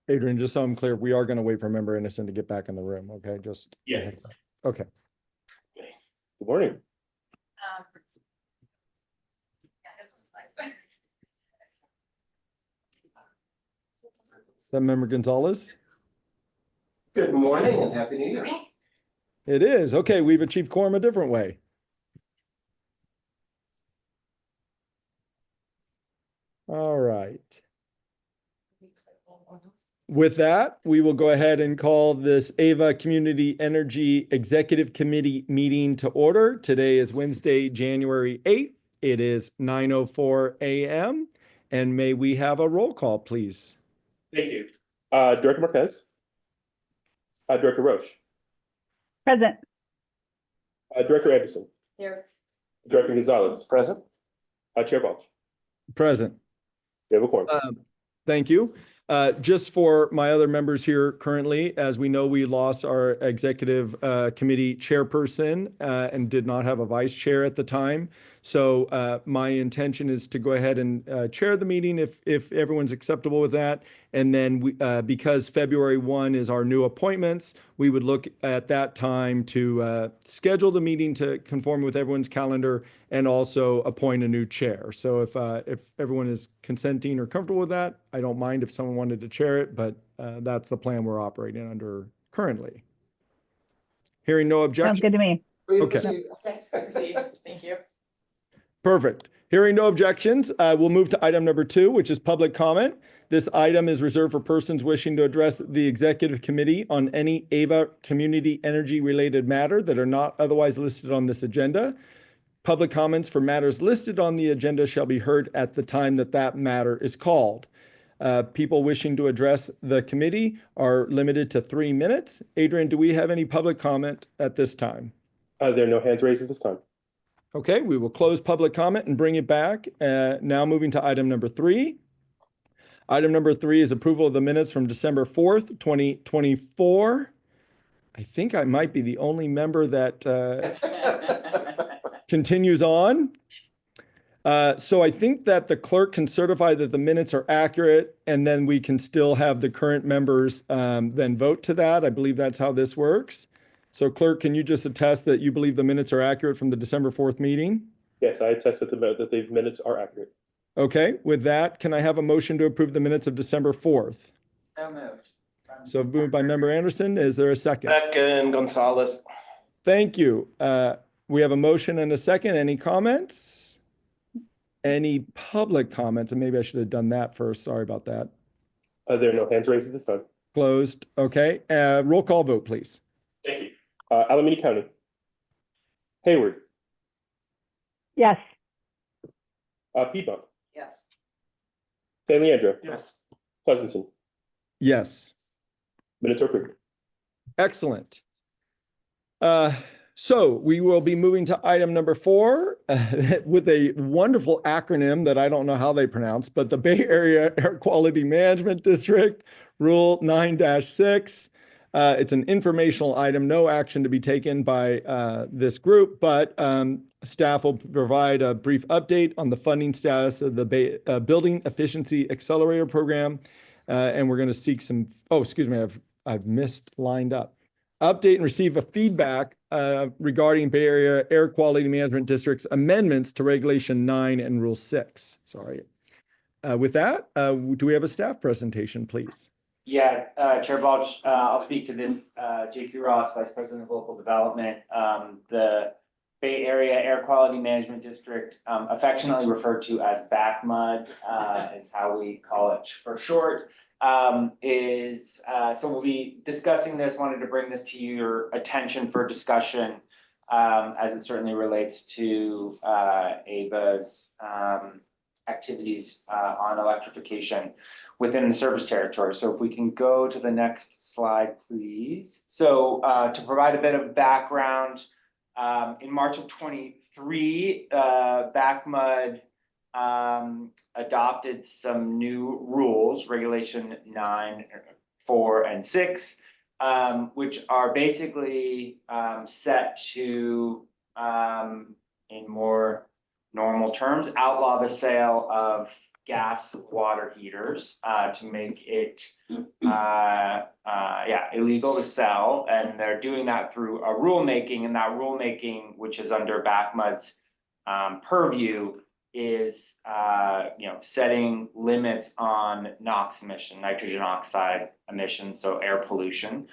Adrian, just so I'm clear, we are going to wait for Member Innocent to get back in the room, okay? Just. Yes. Okay. Yes. Good morning. Is that Member Gonzalez? Good morning and Happy New Year. It is. Okay, we've achieved quorum a different way. All right. With that, we will go ahead and call this AVA Community Energy Executive Committee meeting to order. Today is Wednesday, January 8th. It is 9:04 a.m. And may we have a roll call, please? Thank you. Director Marquez. Director Roche. Present. Director Anderson. Here. Director Gonzalez. Present. Chair Balch. Present. We have a quorum. Thank you. Just for my other members here currently, as we know, we lost our executive committee chairperson and did not have a vice chair at the time. So my intention is to go ahead and chair the meeting if everyone's acceptable with that. And then we, because February 1 is our new appointments, we would look at that time to schedule the meeting to conform with everyone's calendar and also appoint a new chair. So if everyone is consenting or comfortable with that, I don't mind if someone wanted to chair it, but that's the plan we're operating under currently. Hearing no Sounds objection. good to me. Okay. Yes, proceed. Thank you. Perfect. Hearing no objections, we'll move to item number 2, which is public comment. This item is reserved for persons wishing to address the executive committee on any AVA community energy related matter that are not otherwise listed on this agenda. Public comments for matters listed on the agenda shall be heard at the time that matter is called. People wishing to address the committee are limited to 3 minutes. Adrian, do we have any public comment at this time? There are no hands raised at this time. Okay, we will close public comment and bring it back. Now moving to item number 3. Item number 3 is approval of the minutes from December 4th, 2024. I think I might be the only member that continues on. So I think that the clerk can certify that the minutes are accurate, and then we can still have the current members then vote to that. I believe that's how this works. So clerk, can you just attest that you believe the minutes are accurate from the December 4th meeting? Yes, I attest that the minutes are accurate. Okay, with that, can I have a motion to approve the minutes of December 4th? So moved. So moved by Member Anderson. Is there a second? Second, Gonzalez. Thank you. We have a motion and a second. Any comments? Any public comments? And maybe I should have done that first. Sorry about that. There are no hands raised at this time. Closed. Okay. Roll call vote, please. Thank you. Alameda County. Hayward. Yes. Piedmont. Yes. San Leandro. Yes. Pleasanton. Yes. Minutes are approved. Excellent. So we will be moving to item number 4 with a wonderful acronym that I don't know how they pronounce, but the Bay Area Air Quality Management District Rule 9-6. It's an informational item, no action to be taken by this group, but staff will provide a brief update on the funding status of the Building Efficiency Accelerator Program. And we're going to seek some, I've missed lined up. Update and receive a feedback regarding Bay Area Air Quality Management District's amendments to Regulation 9 and Rule 6. Sorry. With that, do we have a staff presentation, please? Yeah, Chair Balch, I'll speak to this. JP Ross, Vice President of Local Development. The Bay Area Air Quality Management District, affectionately referred to as BACMUD, is how we call it for short. So we'll be discussing this. Wanted to bring this to your attention for discussion, as it certainly relates to AVA's activities on electrification within the service territory. So if we can go to the next slide, please. So to provide a bit of background, in March of 23, BACMUD adopted some new rules, Regulation 9, 4, and 6, which are basically set to, in more normal terms, outlaw the sale of gas water heaters to make it illegal to sell. And they're doing that through a rulemaking, and that rulemaking, which is under BACMUD's purview, is setting limits on NOx emission, nitrogen oxide emissions, so air pollution,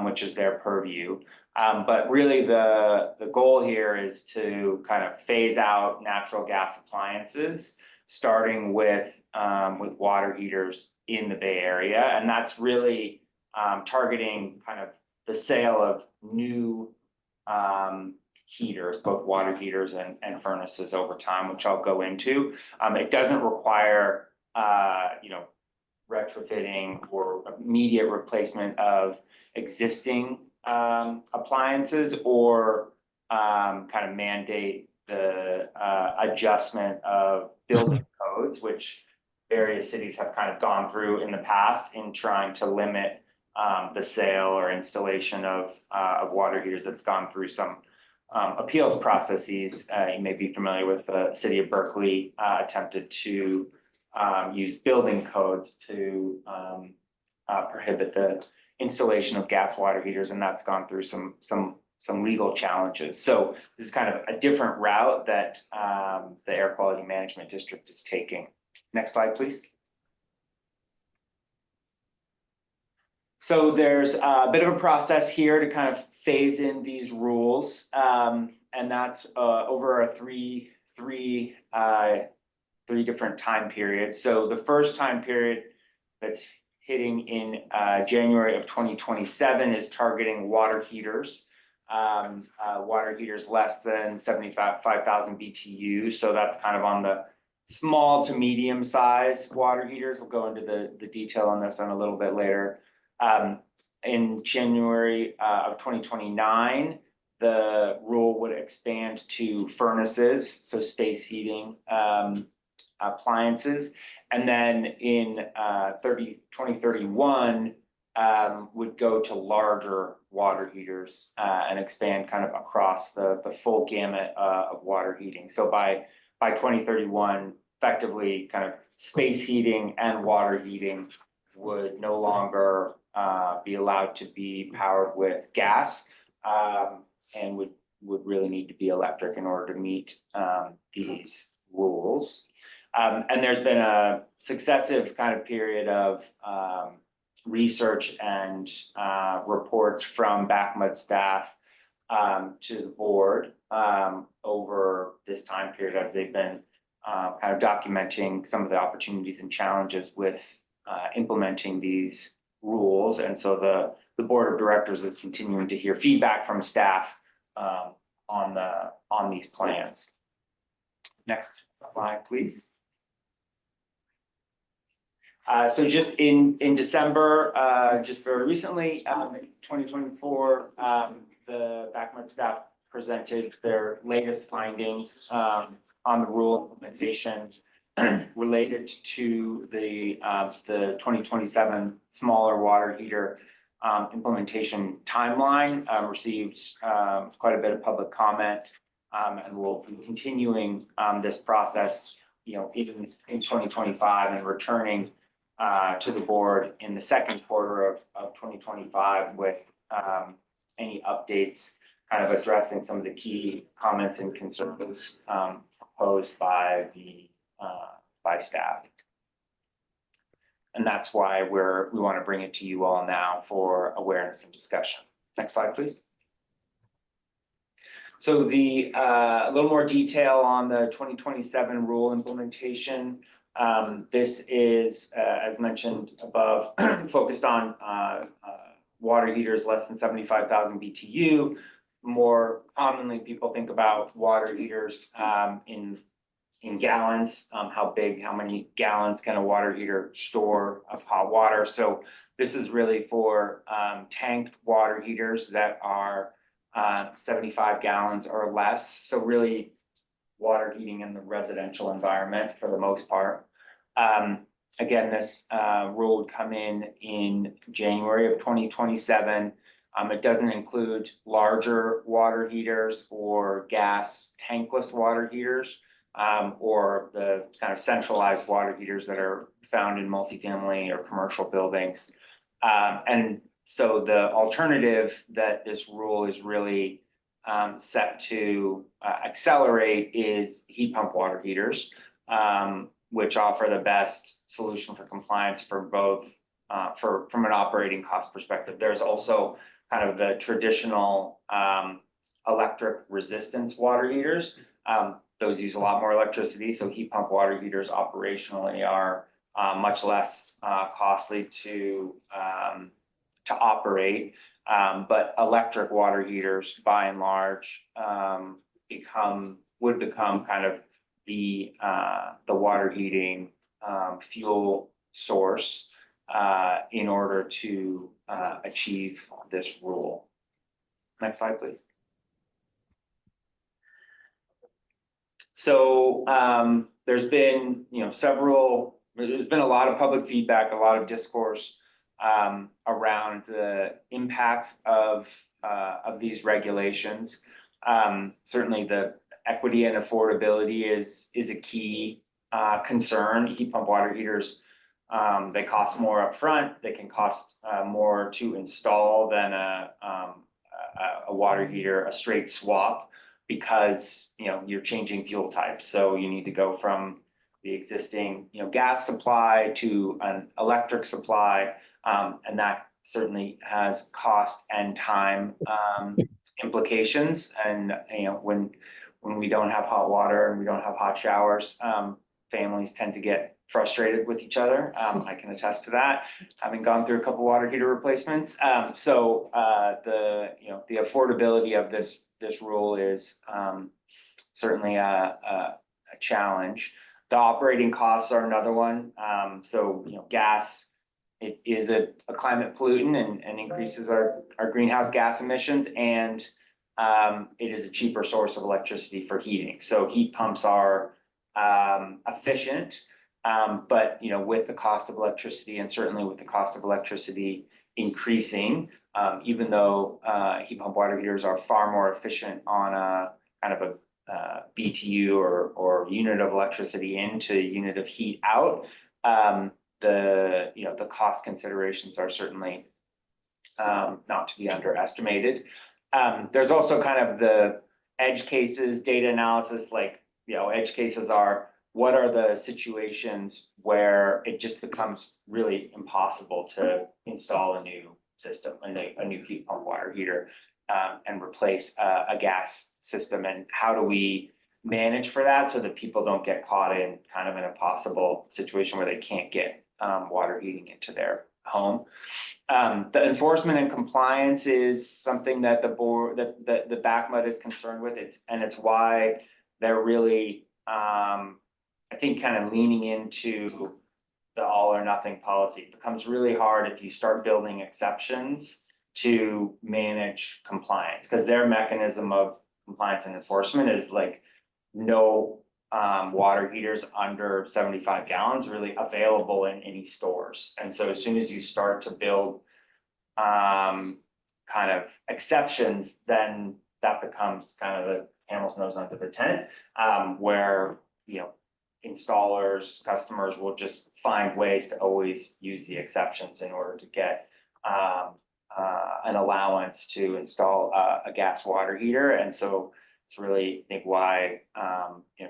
which is their purview. But really the goal here is to kind of phase out natural gas appliances, starting with water heaters in the Bay Area. And that's really targeting kind of the sale of new heaters, both water heaters and furnaces over time, which I'll go into. It doesn't require retrofitting or immediate replacement of existing appliances, or kind of mandate the adjustment of building codes, which various cities have kind of gone through in the past in trying to limit the sale or installation of water heaters. That's gone through some appeals processes. You may be familiar with the city of Berkeley attempted to use building codes to prohibit the installation of gas water heaters, and that's gone through some legal challenges. So this is kind of a different route that the Air Quality Management District is taking. Next slide, please. So there's a bit of a process here to kind of phase in these rules, and that's over a three different time periods. So the first time period that's hitting in January of 2027 is targeting water heaters. Water heaters less than 5,000 BTU. So that's kind of on the small to medium size water heaters. We'll go into the detail on this on a little bit later. In January of 2029, the rule would expand to furnaces, so space heating appliances. And then in 2031, would go to larger water heaters and expand kind of across the full gamut of water heating. So by 2031, effectively kind of space heating and water heating would no longer be allowed to be powered with gas, and would really need to be electric in order to meet these rules. And there's been a successive kind of period of research and reports from BACMUD staff to the board over this time period, as they've been kind of documenting some of the opportunities and challenges with implementing these rules. And so the board of directors is continuing to hear feedback from staff on these plans. Next slide, please. So just in December, just very recently, 2024, the BACMUD staff presented their latest findings on the rule implementation related to the 2027 smaller water heater implementation timeline. Received quite a bit of public comment, and we'll be continuing this process, even in 2025, and returning to the board in the second quarter of 2025 with any updates, kind of addressing some of the key comments and concerns proposed by staff. And that's why we want to bring it to you all now for awareness and discussion. Next slide, please. So a little more detail on the 2027 rule implementation. This is, as mentioned above, focused on water heaters less than 75,000 BTU. More commonly, people think about water heaters in gallons. How many gallons can a water heater store of hot water? So this is really for tanked water heaters that are 75 gallons or less. So really water heating in the residential environment for the most part. Again, this rule would come in January of 2027. It doesn't include larger water heaters or gas tankless water heaters. or the kind of centralized water heaters that are found in multifamily or commercial buildings. And so the alternative that this rule is really set to accelerate is heat pump water heaters, which offer the best solution for compliance for both from an operating cost perspective. There's also kind of the traditional electric resistance water heaters. Those use a lot more electricity, so heat pump water heaters operationally are much less costly to operate. But electric water heaters, by and large, would become kind of the water heating fuel source in order to achieve this rule. Next slide, please. So there's been, there's been a lot of public feedback, a lot of discourse around the impacts of these regulations. Certainly the equity and affordability is a key concern. Heat pump water heaters, they cost more upfront. They can cost more to install than a water heater, a straight swap, because you're changing fuel types. So you need to go from the existing gas supply to an electric supply, and that certainly has cost and time implications. And when we don't have hot water and we don't have hot showers, families tend to get frustrated with each other. I can attest to that, having gone through a couple water heater replacements. So the affordability of this rule is certainly a challenge. The operating costs are another one. So gas, it is a climate pollutant and increases our greenhouse gas emissions, and it is a cheaper source of electricity for heating. So heat pumps are efficient, but with the cost of electricity, and certainly with the cost of electricity increasing, even though heat pump water heaters are far more efficient on a kind of a BTU or unit of electricity into unit of heat out, the cost considerations are certainly not to be underestimated. There's also kind of the edge cases, data analysis, like edge cases are, what are the situations where it just becomes really impossible to install a new system, a new heat pump water heater, and replace a gas system, and how do we manage for that so that people don't get caught in kind of an impossible situation where they can't get water heating into their home. The enforcement and compliance is something that the board, that the BACMUD is concerned with. It's why they're really, I think, kind of leaning into the all or nothing policy. It becomes really hard if you start building exceptions to manage compliance, because their mechanism of compliance and enforcement is like no water heaters under 75 gallons really available in any stores. And so as soon as you start to build kind of exceptions, then that becomes kind of the camel's nose under the tent, where installers, customers will just find ways to always use the exceptions in order to get an allowance to install a gas water heater. And so it's really, I think, why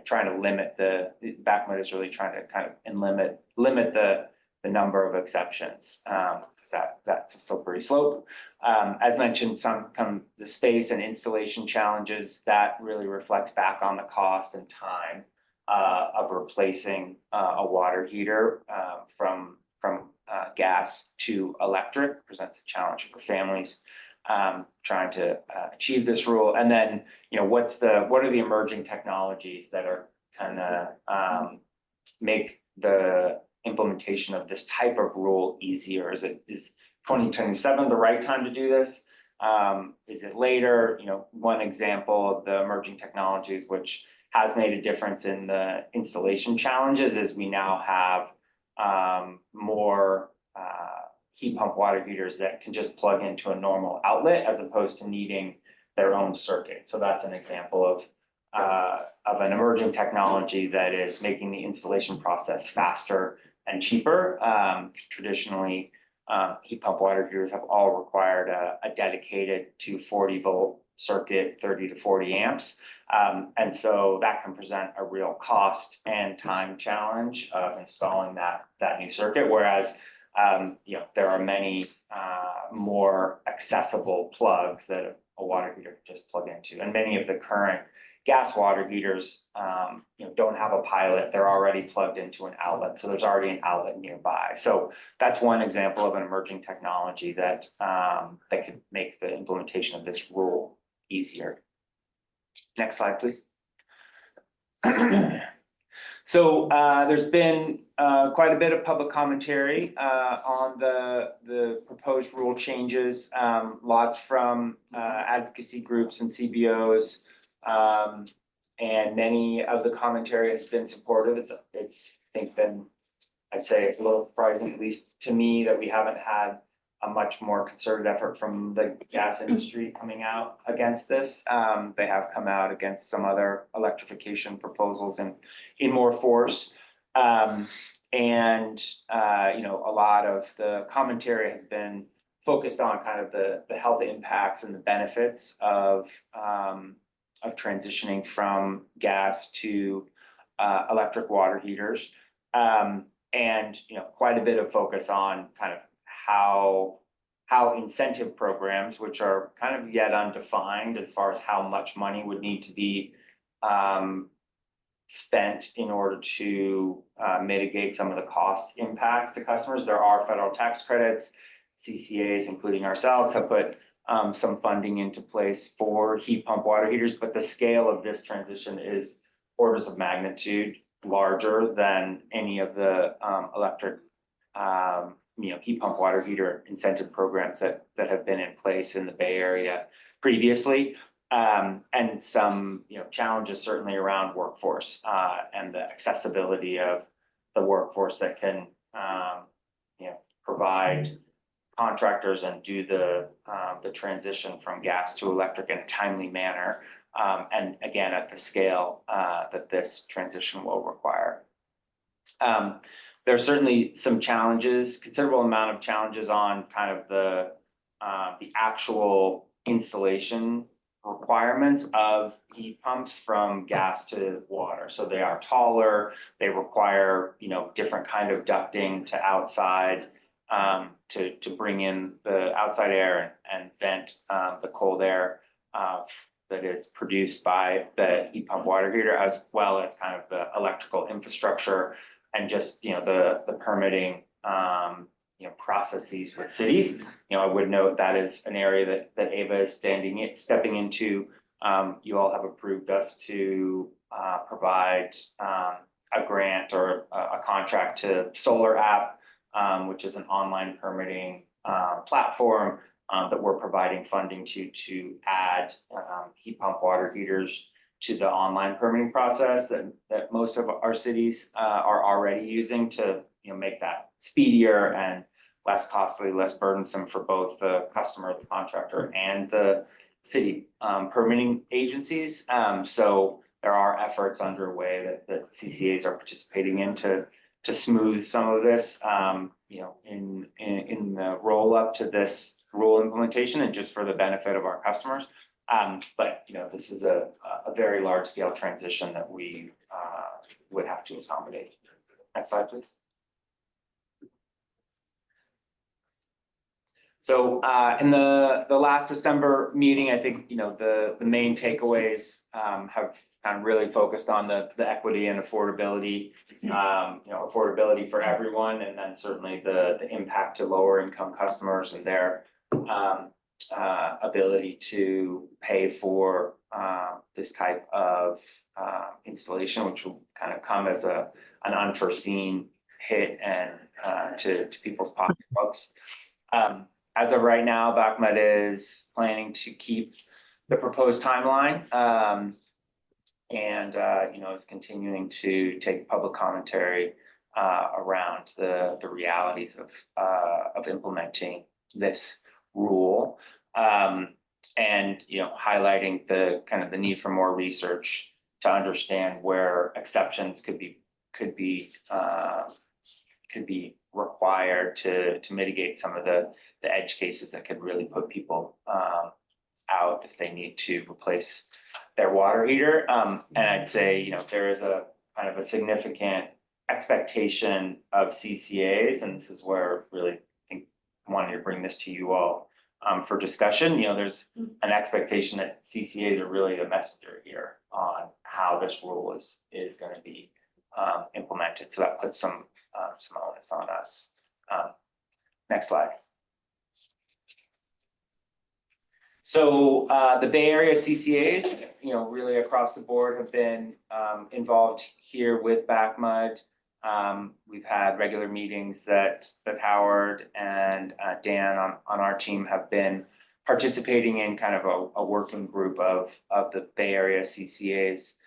trying to limit BACMUD is really trying to kind of limit the number of exceptions, because that's a slippery slope. As mentioned, the space and installation challenges that really reflects back on the cost and time of replacing a water heater from gas to electric, presents a challenge for families trying to achieve this rule. And then what are the emerging technologies that are kind of make the implementation of this type of rule easier? Is 2027 the right time to do this? Is it later? One example of the emerging technologies which has made a difference in the installation challenges is we now have more heat pump water heaters that can just plug into a normal outlet as opposed to needing their own circuit. So that's an example of of an emerging technology that is making the installation process faster and cheaper. Traditionally, heat pump water heaters have all required a dedicated 240-volt circuit, 30 to 40 amps. And so that can present a real cost and time challenge of installing that new circuit, whereas there are many more accessible plugs that a water heater can just plug into. And many of the current gas water heaters don't have a pilot, they're already plugged into an outlet, so there's already an outlet nearby. So that's one example of an emerging technology that that could make the implementation of this rule easier. Next slide, please. So there's been quite a bit of public commentary on the proposed rule changes, lots from advocacy groups and CBOs, and many of the commentary has been supportive. It's I think been, I'd say, a little surprising, at least to me, that we haven't had a much more concerted effort from the gas industry coming out against this. They have come out against some other electrification proposals in more force. A lot of the commentary has been focused on kind of the health impacts and the benefits of transitioning from gas to electric water heaters. And quite a bit of focus on kind of how incentive programs, which are kind of yet undefined as far as how much money would need to be spent in order to mitigate some of the cost impacts to customers. There are federal tax credits. CCAs, including ourselves, have put some funding into place for heat pump water heaters, but the scale of this transition is orders of magnitude larger than any of the electric heat pump water heater incentive programs that have been in place in the Bay Area previously. And some challenges certainly around workforce and the accessibility of the workforce that can provide contractors and do the transition from gas to electric in a timely manner. And again, at the scale that this transition will require. There are certainly some challenges, considerable amount of challenges on kind of the actual installation requirements of heat pumps from gas to water. So they are taller, they require different kind of ducting to outside to bring in the outside air and vent the cold air that is produced by the heat pump water heater, as well as kind of the electrical infrastructure and just the permitting processes with cities. I would note that is an area that AVA is stepping into. You all have approved us to provide a grant or a contract to Solar App, which is an online permitting platform that we're providing funding to add heat pump water heaters to the online permitting process that most of our cities are already using to make that speedier and less costly, less burdensome for both the customer, the contractor, and the city permitting agencies. So there are efforts underway that CCAs are participating in to smooth some of this, in the roll up to this rule implementation and just for the benefit of our customers. But this is a very large scale transition that we would have to accommodate. Next slide, please. So in the last December meeting, I think the main takeaways have kind of really focused on the equity and affordability, affordability for everyone, and then certainly the impact to lower income customers and their ability to pay for this type of installation, which will kind of come as an unforeseen hit and to people's pocketbooks. As of right now, BACMET is planning to keep the proposed timeline and is continuing to take public commentary around the realities of implementing this rule, and highlighting the need for more research to understand where exceptions could be required to mitigate some of the edge cases that could really put people out if they need to replace their water heater. And I'd say, you know, there is a kind of a significant expectation of CCAs, and this is where really I think I wanted to bring this to you all for discussion. You know, there's an expectation that CCAs are really the messenger here on how this rule is going to be implemented. So that puts some onus on us. Next slide. So the Bay Area CCAs, you know, really across the board have been involved here with Backmud. We've had regular meetings that Howard and Dan on our team have been participating in, kind of a working group of the Bay Area CCAs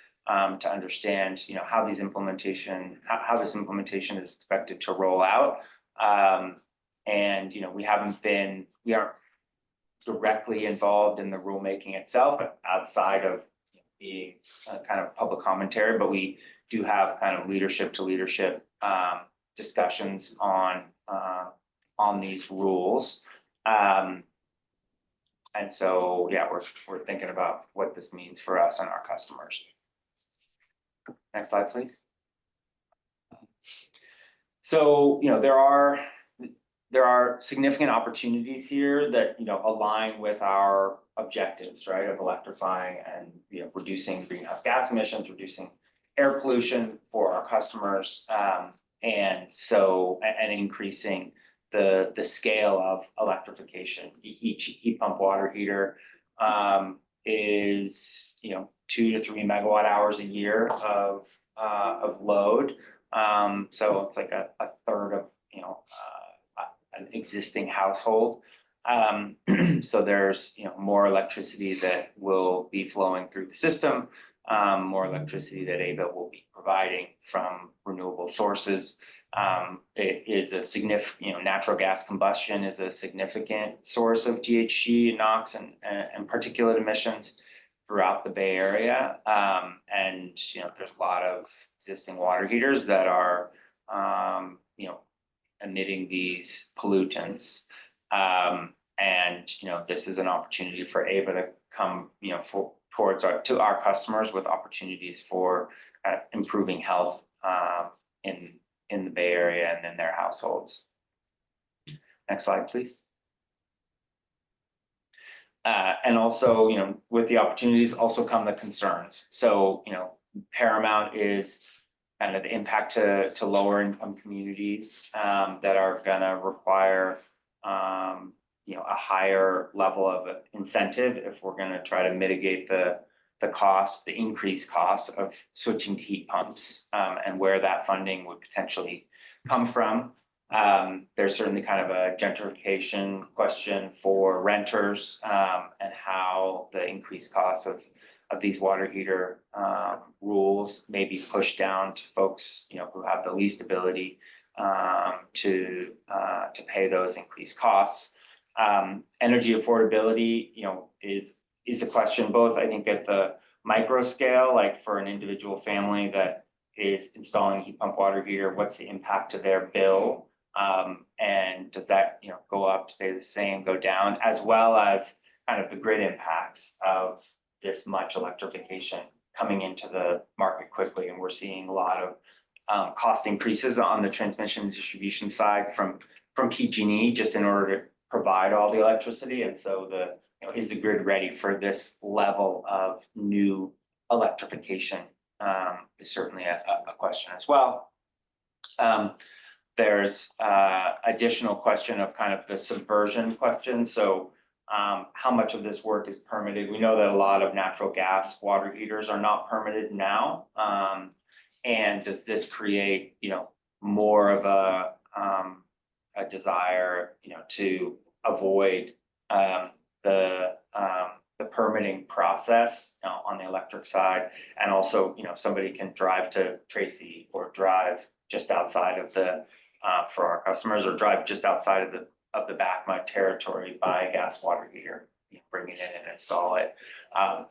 to understand, you know, how this implementation is expected to roll out. And you know, we aren't directly involved in the rulemaking itself, but outside of being kind of public commentary, but we do have kind of leadership to leadership discussions on these rules. And so, yeah, we're thinking about what this means for us and our customers. Next slide, please. So, you know, there are significant opportunities here that, you know, align with our objectives, right, of electrifying and, you know, reducing greenhouse gas emissions, reducing air pollution for our customers, and increasing the scale of electrification. Each heat pump water heater is, you know, 2 to 3 megawatt hours a year of load. So it's like a third of, you know, an existing household. So there's, you know, more electricity that will be flowing through the system, more electricity that AVA will be providing from renewable sources. It is a significant, you know, natural gas combustion is a significant source of GHG, NOx, and particulate emissions throughout the Bay Area. And, you know, there's a lot of existing water heaters that are, you know, emitting these pollutants. And, you know, this is an opportunity for AVA to come, you know, to our customers with opportunities for improving health in the Bay Area and in their households. Next slide, please. And also, you know, with the opportunities also come the concerns. So, you know, paramount is kind of the impact to lower income communities that are gonna require, you know, a higher level of incentive if we're gonna try to mitigate the increased cost of switching to heat pumps, and where that funding would potentially come from. There's certainly kind of a gentrification question for renters, and how the increased costs of these water heater rules may be pushed down to folks, you know, who have the least ability to pay those increased costs. Energy affordability, you know, is a question both, I think, at the micro scale, like for an individual family that is installing a heat pump water heater, what's the impact to their bill? And does that, you know, go up, stay the same, go down, as well as kind of the grid impacts of this much electrification coming into the market quickly. And we're seeing a lot of cost increases on the transmission and distribution side from PG&E just in order to provide all the electricity. And so you know, is the grid ready for this level of new electrification is certainly a question as well. There's additional question of kind of the subversion question. So how much of this work is permitted? We know that a lot of natural gas water heaters are not permitted now. And does this create, you know, more of a desire, you know, to avoid the permitting process on the electric side? And also, you know, somebody can drive to Tracy or drive just outside of the for our customers, or drive just outside of the Backmud territory, buy a gas water heater, bring it in and install it.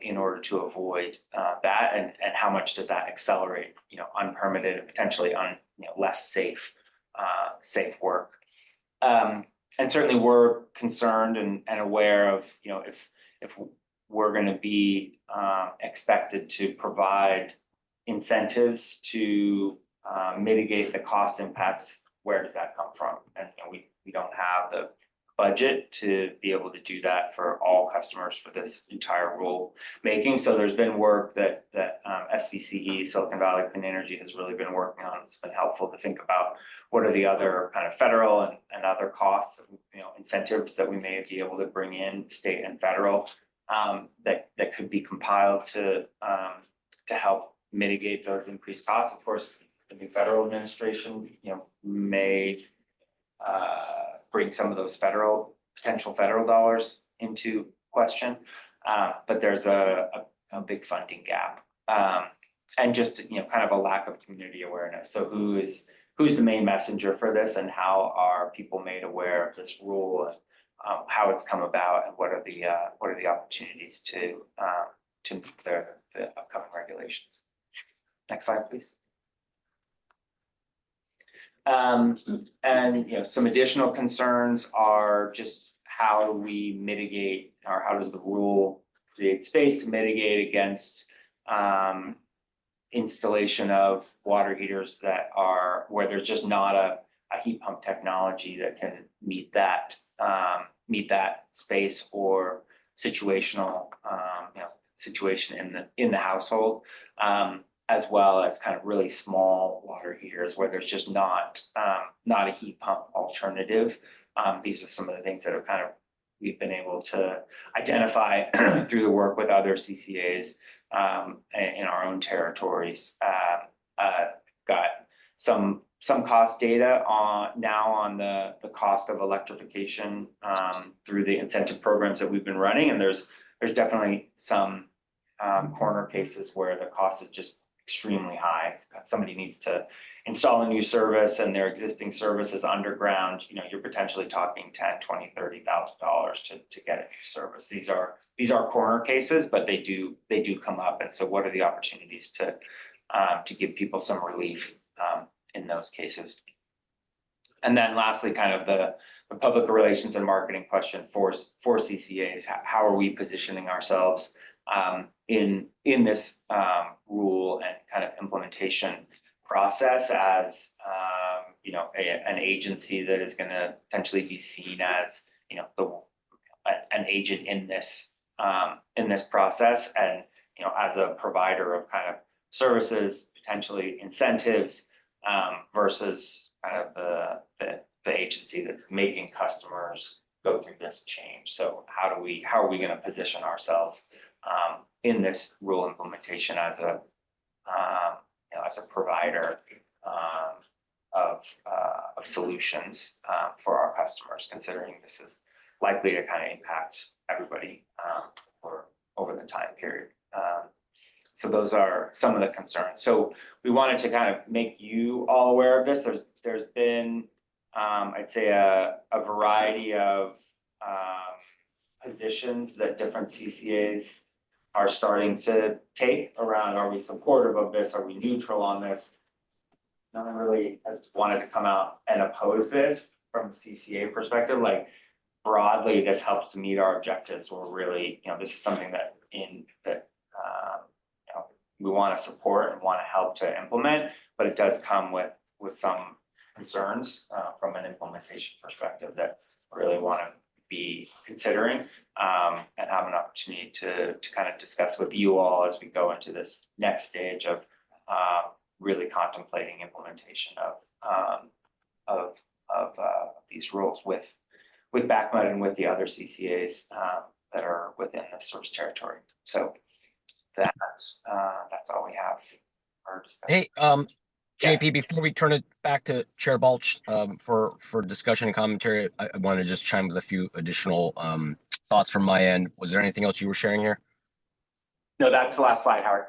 in order to avoid that, and how much does that accelerate, unpermitted and potentially less safe work. And certainly we're concerned and aware of, if we're going to be expected to provide incentives to mitigate the cost impacts, where does that come from? And we don't have the budget to be able to do that for all customers for this entire rule making. So there's been work that SVCE, Silicon Valley Clean Energy, has really been working on. It's been helpful to think about what are the other kind of federal and other costs, incentives that we may be able to bring in, state and federal, that could be compiled to help mitigate those increased costs. Of course, the new federal administration, may bring some of those potential federal dollars into question, but there's a big funding gap, and just kind of a lack of community awareness. So who's the main messenger for this, and how are people made aware of this rule, and how it's come about, and what are the opportunities to meet the upcoming regulations. Next slide, please. And some additional concerns are just how do we mitigate, or how does the rule create space to mitigate against installation of water heaters that are where there's just not a heat pump technology that can meet that space or situational situation in the household. As well as kind of really small water heaters where there's just not a heat pump alternative. These are some of the things that we've been able to identify through the work with other CCAs in our own territories. Got some cost data on the cost of electrification through the incentive programs that we've been running, and there's definitely some corner cases where the cost is just extremely high. If somebody needs to install a new service and their existing service is underground, you're potentially talking $10,000, $20,000, $30,000 to get a new service. These are corner cases, but they do come up. And so what are the opportunities to give people some relief in those cases? And then lastly, kind of the public relations and marketing question for CCAs. How are we positioning ourselves in this rule and kind of implementation process as an agency that is going to potentially be seen as an agent in this process, and as a provider of kind of services, potentially incentives, versus kind of the agency that's making customers go through this change. So how are we going to position ourselves in this rule implementation as a provider of solutions for our customers, considering this is likely to kind of impact everybody over the time period. So those are some of the concerns. So we wanted to kind of make you all aware of this. There's been I'd say a variety of positions that different CCAs are starting to take around, are we supportive of this? Are we neutral on this? No one really has wanted to come out and oppose this from a CCA perspective. Like broadly, this helps to meet our objectives. We're really, this is something that we want to support and want to help to implement, but it does come with some concerns from an implementation perspective that we really want to be considering and have an opportunity to kind of discuss with you all as we go into this next stage of really contemplating implementation of these rules with BACMUD and with the other CCAs that are within the service territory. So that's all we have for discussion. Hey, JP, before we turn it back to Chair Balch for discussion and commentary, I want to just chime with a few additional thoughts from my end. Was there anything else you were sharing here? No, that's the last slide, Howard.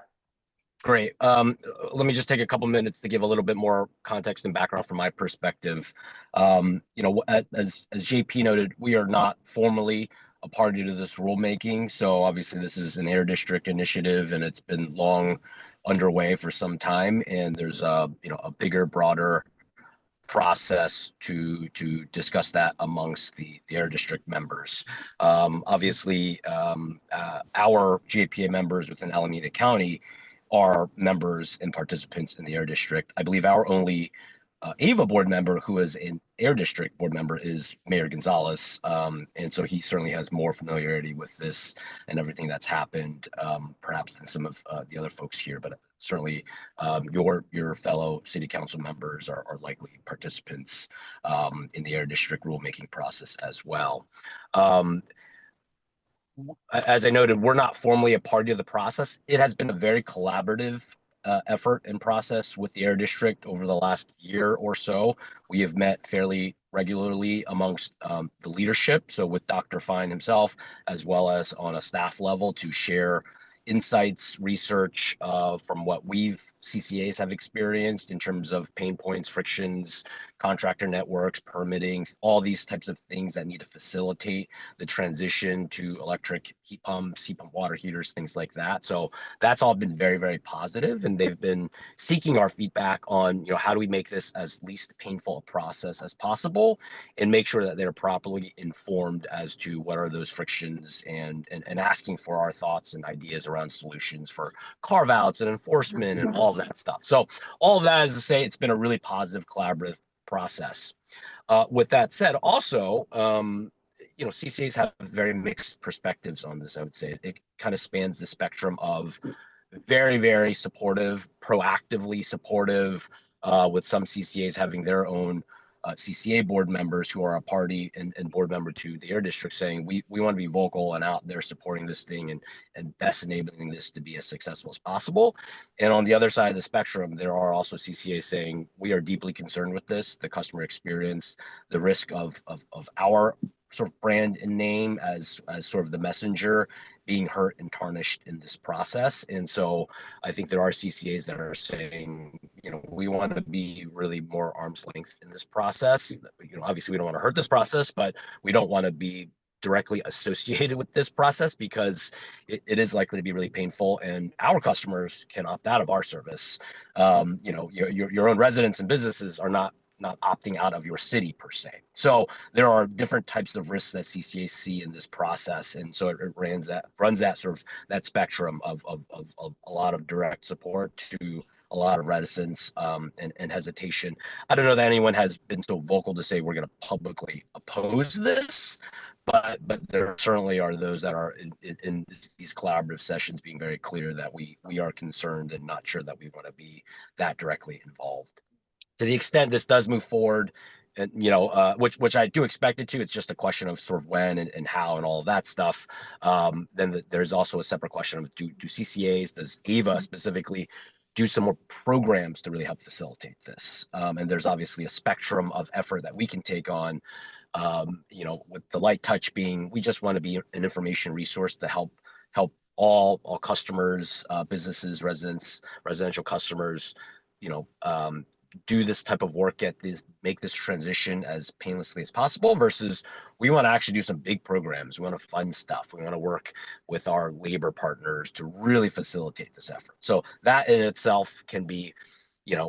Great. Let me just take a couple minutes to give a little bit more context and background from my perspective. As JP noted, we are not formally a party to this rulemaking. So obviously this is an air district initiative and it's been long underway for some time. And there's a, a bigger, broader process to discuss that amongst the air district members. Obviously, our GAPA members within Alameda County are members and participants in the air district. I believe our only AVA board member who is an air district board member is Mayor Gonzalez. And so he certainly has more familiarity with this and everything that's happened, perhaps than some of the other folks here, but certainly your fellow city council members are likely participants in the air district rulemaking process as well. As I noted, we're not formally a party of the process. It has been a very collaborative effort and process with the air district over the last year or so. We have met fairly regularly amongst the leadership, so with Dr. Fine himself, as well as on a staff level to share insights, research from what CCAs have experienced in terms of pain points, frictions, contractor networks, permitting, all these types of things that need to facilitate the transition to electric heat pumps, heat pump water heaters, things like that. So that's all been very, very positive, and they've been seeking our feedback on, how do we make this as least painful a process as possible and make sure that they're properly informed as to what are those frictions and asking for our thoughts and ideas around solutions for carve outs and enforcement and all of that stuff. So all of that is to say it's been a really positive collaborative process. With that said, also, CCAs have very mixed perspectives on this. I would say it kind of spans the spectrum of very, very supportive, proactively supportive, with some CCAs having their own CCA board members who are a party and board member to the air district saying we want to be vocal and out there supporting this thing and best enabling this to be as successful as possible. And on the other side of the spectrum, there are also CCAs saying we are deeply concerned with this, the customer experience, the risk of our sort of brand and name as sort of the messenger being hurt and tarnished in this process. And so I think there are CCAs that are saying, we want to be really more arm's length in this process. Obviously we don't want to hurt this process, but we don't want to be directly associated with this process because it is likely to be really painful and our customers can opt out of our service. Your own residents and businesses are not opting out of your city per se. So there are different types of risks that CCAs see in this process. And so it runs that sort of that spectrum of a lot of direct support to a lot of reticence and hesitation. I don't know that anyone has been so vocal to say we're going to publicly oppose this, but there certainly are those that are in these collaborative sessions being very clear that we are concerned and not sure that we want to be that directly involved. To the extent this does move forward, and which I do expect it to, it's just a question of sort of when and how and all of that stuff. Then there's also a separate question of do CCAs, does AVA specifically do some more programs to really help facilitate this? And there's obviously a spectrum of effort that we can take on. With the light touch being, we just want to be an information resource to help all customers, businesses, residents, residential customers, do this type of work, make this transition as painlessly as possible, versus we want to actually do some big programs. We want to fund stuff. We want to work with our labor partners to really facilitate this effort. So that in itself can be,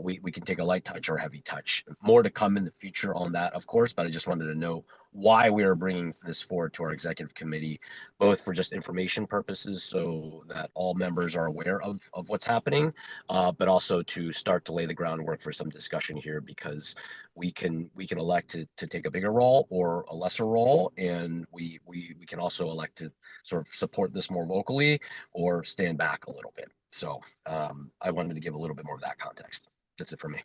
we can take a light touch or heavy touch. More to come in the future on that, of course, but I just wanted to know why we are bringing this forward to our executive committee, both for just information purposes so that all members are aware of what's happening, but also to start to lay the groundwork for some discussion here, because we can elect to take a bigger role or a lesser role, and we can also elect to sort of support this more locally or stand back a little bit. So I wanted to give a little bit more of that context. That's it for me.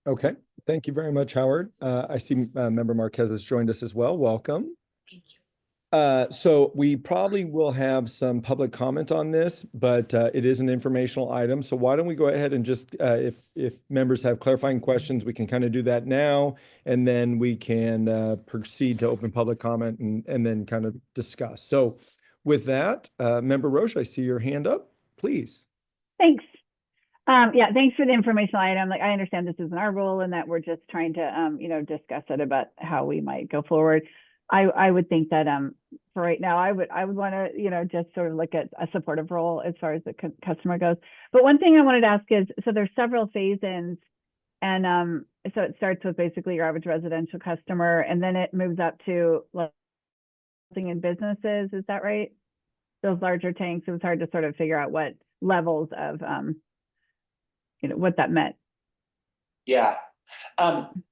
Okay, thank you very much, Howard. I see Member Marquez has joined us as well. Welcome. Thank you. So we probably will have some public comment on this, but it is an informational item. So why don't we go ahead and just, if members have clarifying questions, we can kind of do that now, and then we can proceed to open public comment and then kind of discuss. So with that, Member Roche, I see your hand up, please. Thanks. Yeah, thanks for the informational item. Like, I understand this isn't our role and that we're just trying to, discuss it about how we might go forward. I would think that, for right now, I would want to, just sort of look at a supportive role as far as the customer goes. But one thing I wanted to ask is, so there's several phase-ins, and so it starts with basically your average residential customer, and then it moves up to in businesses. Is that right? Those larger tanks. It was hard to sort of figure out what levels of, what that meant. Yeah.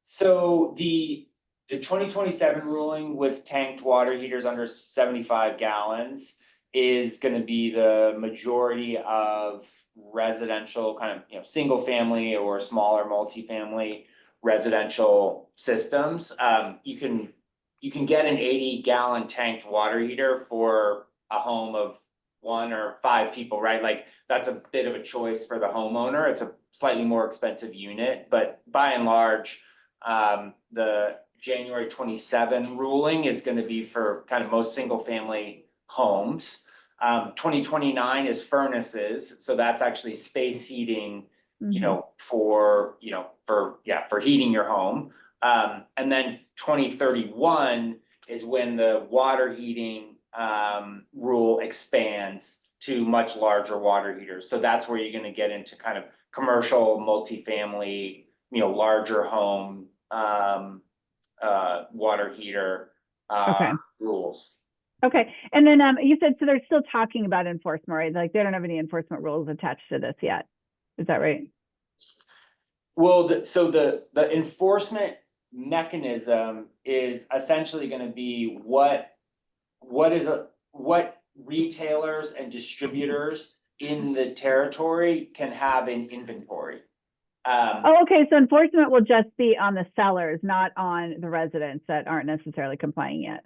So the 2027 ruling with tanked water heaters under 75 gallons is going to be the majority of residential kind of, single family or smaller multifamily residential systems. You can get an 80-gallon tanked water heater for a home of 1 or 5 people, right? Like that's a bit of a choice for the homeowner. It's a slightly more expensive unit, but by and large, the January 27 ruling is going to be for kind of most single family homes. 2029 is furnaces. So that's actually space heating, for heating your home. And then 2031 is when the water heating rule expands to much larger water heaters. So that's where you're going to get into kind of commercial, multifamily, larger home water heater rules. Okay. And then you said, so they're still talking about enforcement, right? Like they don't have any enforcement rules attached to this yet. Is that right? Well, so the enforcement mechanism is essentially going to be what retailers and distributors in the territory can have in inventory. Okay. So enforcement will just be on the sellers, not on the residents that aren't necessarily complying yet.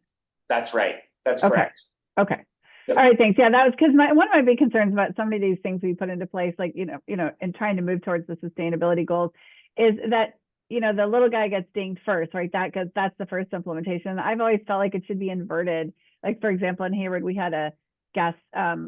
That's right. That's Okay. correct. Okay. Yep. All right. Thanks. Yeah, that was because one of my big concerns about some of these things we put into place, like, in trying to move towards the sustainability goals, is that, the little guy gets dinged first, right? That's the first implementation. I've always felt like it should be inverted. Like, for example, in Hayward, we had a gas,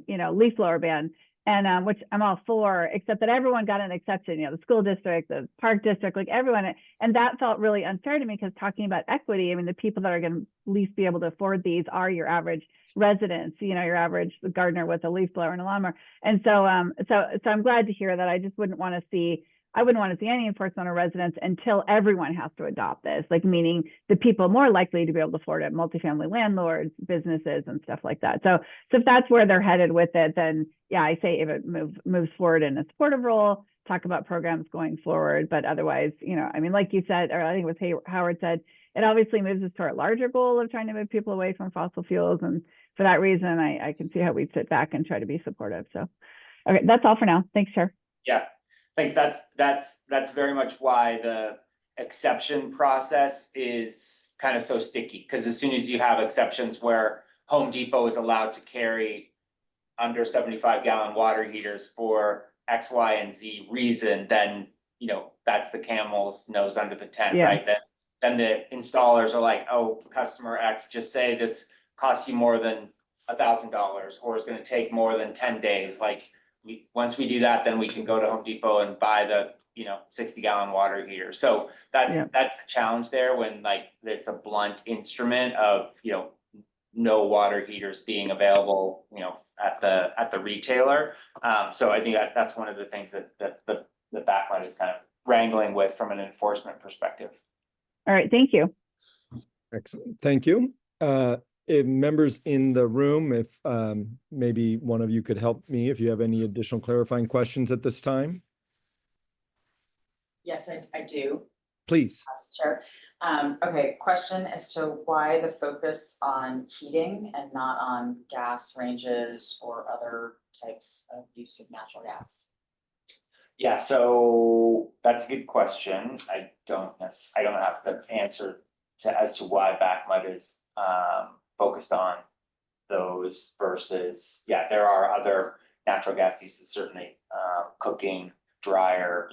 leaf blower ban, and which I'm all for, except that everyone got an exception, the school district, the park district, like everyone. And that felt really unfair to me because talking about equity, I mean, the people that are going to least be able to afford these are your average residents, your average gardener with a leaf blower and a lawnmower. And so, so I'm glad to hear that. I just wouldn't want to see any enforcement on residents until everyone has to adopt this, like meaning the people more likely to be able to afford it, multifamily landlords, businesses, and stuff like that. So if that's where they're headed with it, then yeah, I say if it moves forward in a supportive role, talk about programs going forward. But otherwise, I mean, like you said, or I think it was Howard said, it obviously moves us to our larger goal of trying to move people away from fossil fuels. And for that reason, I can see how we'd sit back and try to be supportive. So, okay, that's all for now. Thanks, Chair. Yeah. Thanks. That's very much why the exception process is kind of so sticky, because as soon as you have exceptions where Home Depot is allowed to carry under 75-gallon water heaters for X, Y, and Z reason, then that's the camel's nose under the tent, right? Then the installers are like, oh, customer X, just say this costs you more than $1,000, or it's going to take more than 10 days. Like, once we do that, then we can go to Home Depot and buy the 60-gallon water heater. So that's the challenge there, when like it's a blunt instrument of no water heaters being available at the retailer. So I think that's one of the things that the backlight is kind of wrangling with from an enforcement perspective. All right, thank you. Excellent. Thank you. If members in the room, if maybe one of you could help me if you have any additional clarifying questions at this time. Yes, I do. Please. Chair. Okay, question as to why the focus on heating and not on gas ranges or other types of use of natural gas? Yeah, so that's a good question. I don't have the answer as to why Backmud is focused on those versus, there are other natural gas uses, certainly cooking, dryer,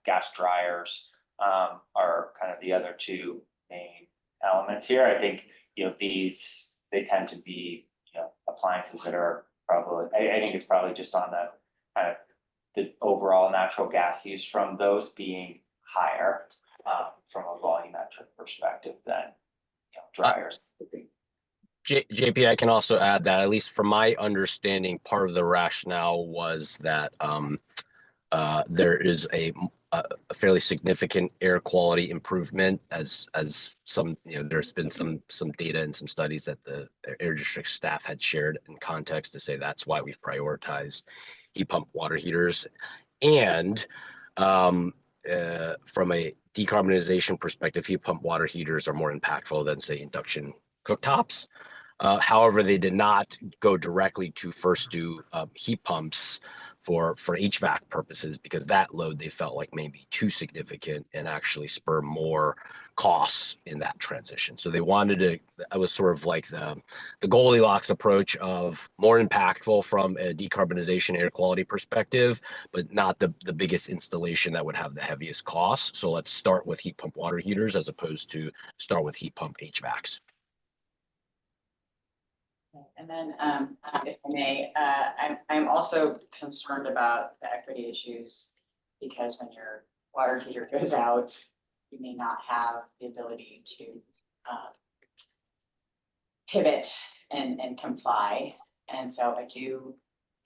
gas dryers are kind of the other two main elements here. I think they tend to be appliances that are probably, I think it's probably just on the kind of the overall natural gas use from those being higher from a volumetric perspective than dryers. JP, I can also add that, at least from my understanding, part of the rationale was that there is a fairly significant air quality improvement as some, there's been some data and some studies that the air district staff had shared in context to say that's why we've prioritized heat pump water heaters. And from a decarbonization perspective, heat pump water heaters are more impactful than, say, induction cooktops. However, they did not go directly to first do heat pumps for HVAC purposes, because that load they felt like may be too significant and actually spur more costs in that transition. So they wanted to, it was sort of like the Goldilocks approach of more impactful from a decarbonization air quality perspective, but not the biggest installation that would have the heaviest costs. So let's start with heat pump water heaters as opposed to start with heat pump HVACs. And then, if I may, I'm also concerned about the equity issues, because when your water heater goes out, you may not have the ability to pivot and comply. And so I do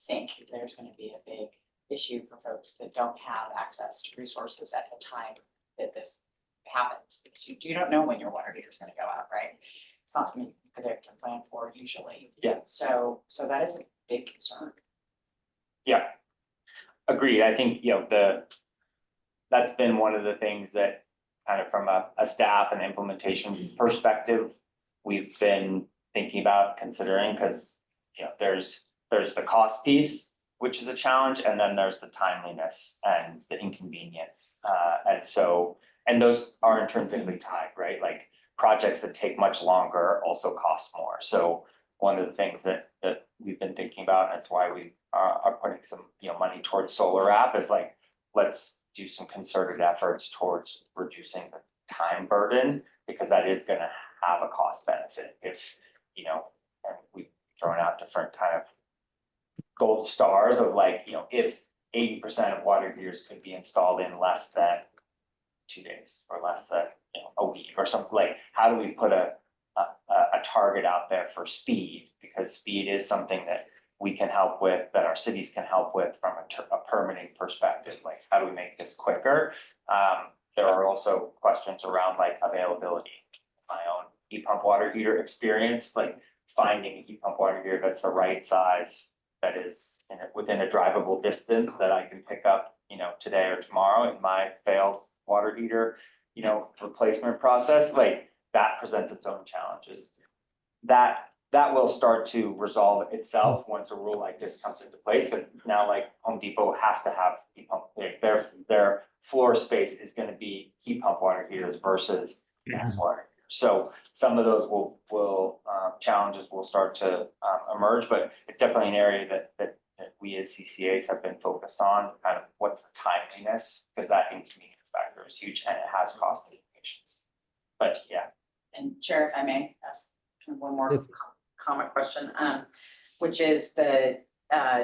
think there's going to be a big issue for folks that don't have access to resources at the time that this happens, because you don't know when your water heater is going to go out, right? It's not something you can predict and plan for usually. Yeah. So that is a big concern. Yeah, agreed. I think, that's been one of the things that kind of from a staff and implementation perspective, we've been thinking about considering, because, there's the cost piece, which is a challenge, and then there's the timeliness and the inconvenience. And those are intrinsically tied, right? Like, projects that take much longer also cost more. So one of the things that we've been thinking about, and that's why we are putting some money towards solar app, is like, let's do some concerted efforts towards reducing the time burden, because that is going to have a cost benefit. If and we've thrown out different kind of gold stars of like, if 80% of water heaters could be installed in less than 2 days or less than a week or something, like, how do we put a target out there for speed? Because speed is something that we can help with, that our cities can help with from a permitting perspective. Like, how do we make this quicker? There are also questions around like availability. My own heat pump water heater experience, like finding a heat pump water heater that's the right size, that is within a drivable distance, that I can pick up, today or tomorrow in my failed water heater, replacement process, like that presents its own challenges. That will start to resolve itself once a rule like this comes into place, because now like Home Depot has to have heat pump, their floor space is going to be heat pump water heaters versus gas water heaters. So some of those challenges will start to emerge, but it's definitely an area that we as CCAs have been focused on, kind of what's the timeliness, because that inconvenience factor is huge and it has cost implications. But yeah. And Chair, if I may ask one more Yes. comment question, which is the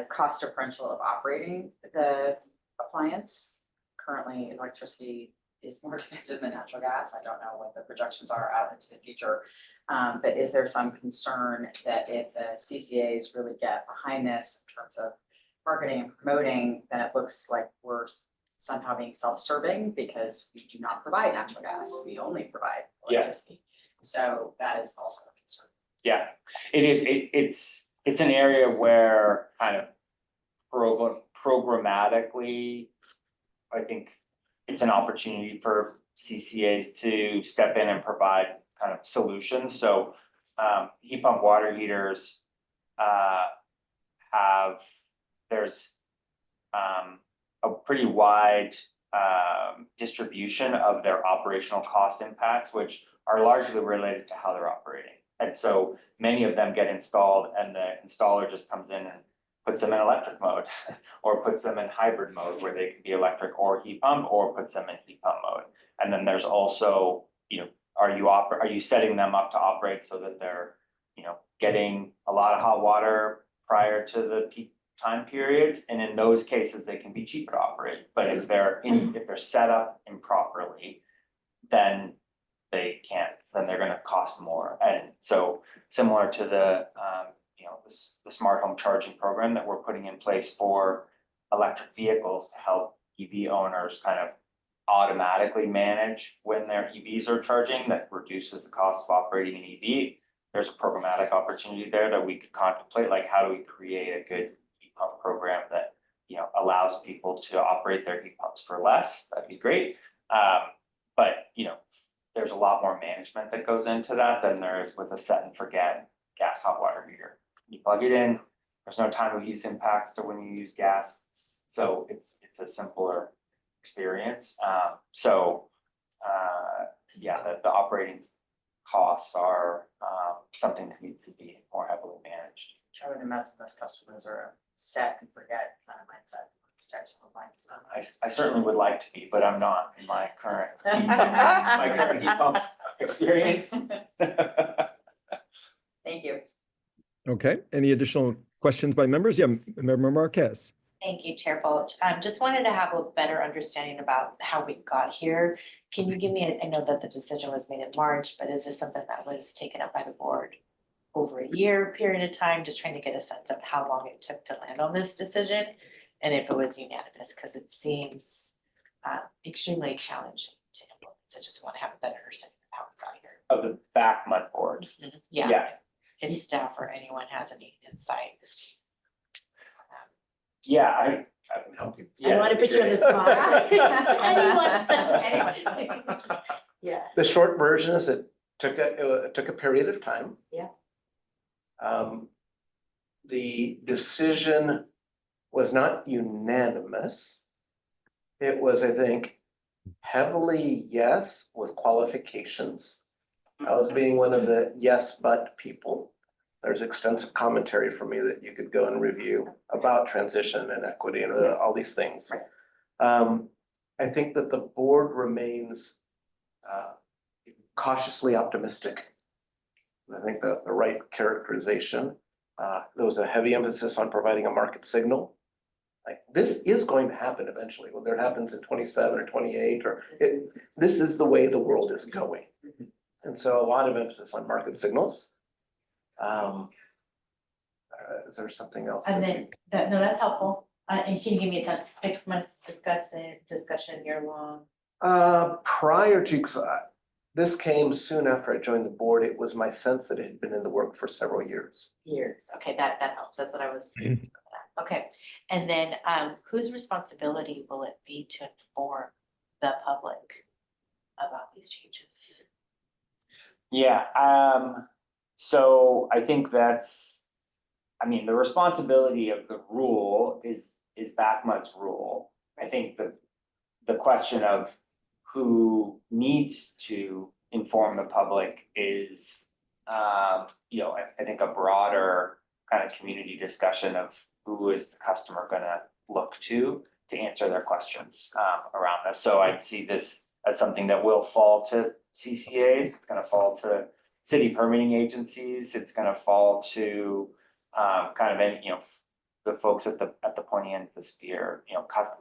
cost differential of operating the appliance. Currently, electricity is more expensive than natural gas. I don't know what the projections are out into the future. But is there some concern that if the CCAs really get behind this in terms of marketing and promoting, then it looks like we're somehow being self-serving, because we do not provide natural gas, we only provide electricity. So that is also a concern. Yeah, it is. It's an area where kind of programmatically, I think it's an opportunity for CCAs to step in and provide kind of solutions. So heat pump water heaters there's a pretty wide distribution of their operational cost impacts, which are largely related to how they're operating. And so many of them get installed and the installer just comes in and puts them in electric mode or puts them in hybrid mode, where they can be electric or heat pump, or puts them in heat pump mode. And then there's also, are you setting them up to operate so that they're, getting a lot of hot water prior to the peak time periods? And in those cases, they can be cheaper to operate. But if they're set up improperly, then they can't, then they're gonna cost more. And so similar to the, the smart home charging program that we're putting in place for electric vehicles to help EV owners kind of automatically manage when their EVs are charging, that reduces the cost of operating an EV. There's a programmatic opportunity there that we could contemplate, like how do we create a good heat pump program that, allows people to operate their heat pumps for less. That'd be great. But, there's a lot more management that goes into that than there is with a set and forget gas hot water heater. You plug it in, there's no time of use impacts to when you use gas. So it's a simpler experience. The operating costs are something that needs to be more heavily managed. I would imagine most customers are a set and forget kind of mindset. These types of appliances. I certainly would like to be, but I'm not in my current heat pump experience. Thank you. Okay, any additional questions by members? Yeah, Member Marquez. Thank you, Chair Bulge. Just wanted to have a better understanding about how we got here. Can you give me, I know that the decision was made in March, but is this something that was taken up by the board over a year period of time? Just trying to get a sense of how long it took to land on this decision and if it was unanimous, because it seems extremely challenging to implement. So just want to have a better understanding of how we got here. Of the Backmut board. Yeah, if staff or anyone has any insight. Yeah, I can help you. I don't want to put you on the spot. Anyone. Yeah. The short version is it took a period of time. Yeah. The decision was not unanimous. It was, I think, heavily yes with qualifications. I was being one of the yes, but people. There's extensive commentary for me that you could go and review about transition and equity and all these things. I think that the board remains cautiously optimistic. I think that the right characterization, there was a heavy emphasis on providing a market signal. Like this is going to happen eventually, whether it happens in 27 or 28 this is the way the world is going. And so a lot of emphasis on market signals. Is there something else? And then, that's helpful. And can you give me a sense, 6 months discussion, year long? Prior to, this came soon after I joined the board, it was my sense that it had been in the work for several years. Years, okay, that helps, that's what I was. Okay, and then whose responsibility will it be to inform the public about these changes? Yeah, so I think the responsibility of the rule is Backmut's rule. I think the question of who needs to inform the public is, I think a broader kind of community discussion of who is the customer gonna look to answer their questions around this. So I'd see this as something that will fall to CCAs, it's gonna fall to city permitting agencies, it's gonna fall to the folks at the pointy end of the spear.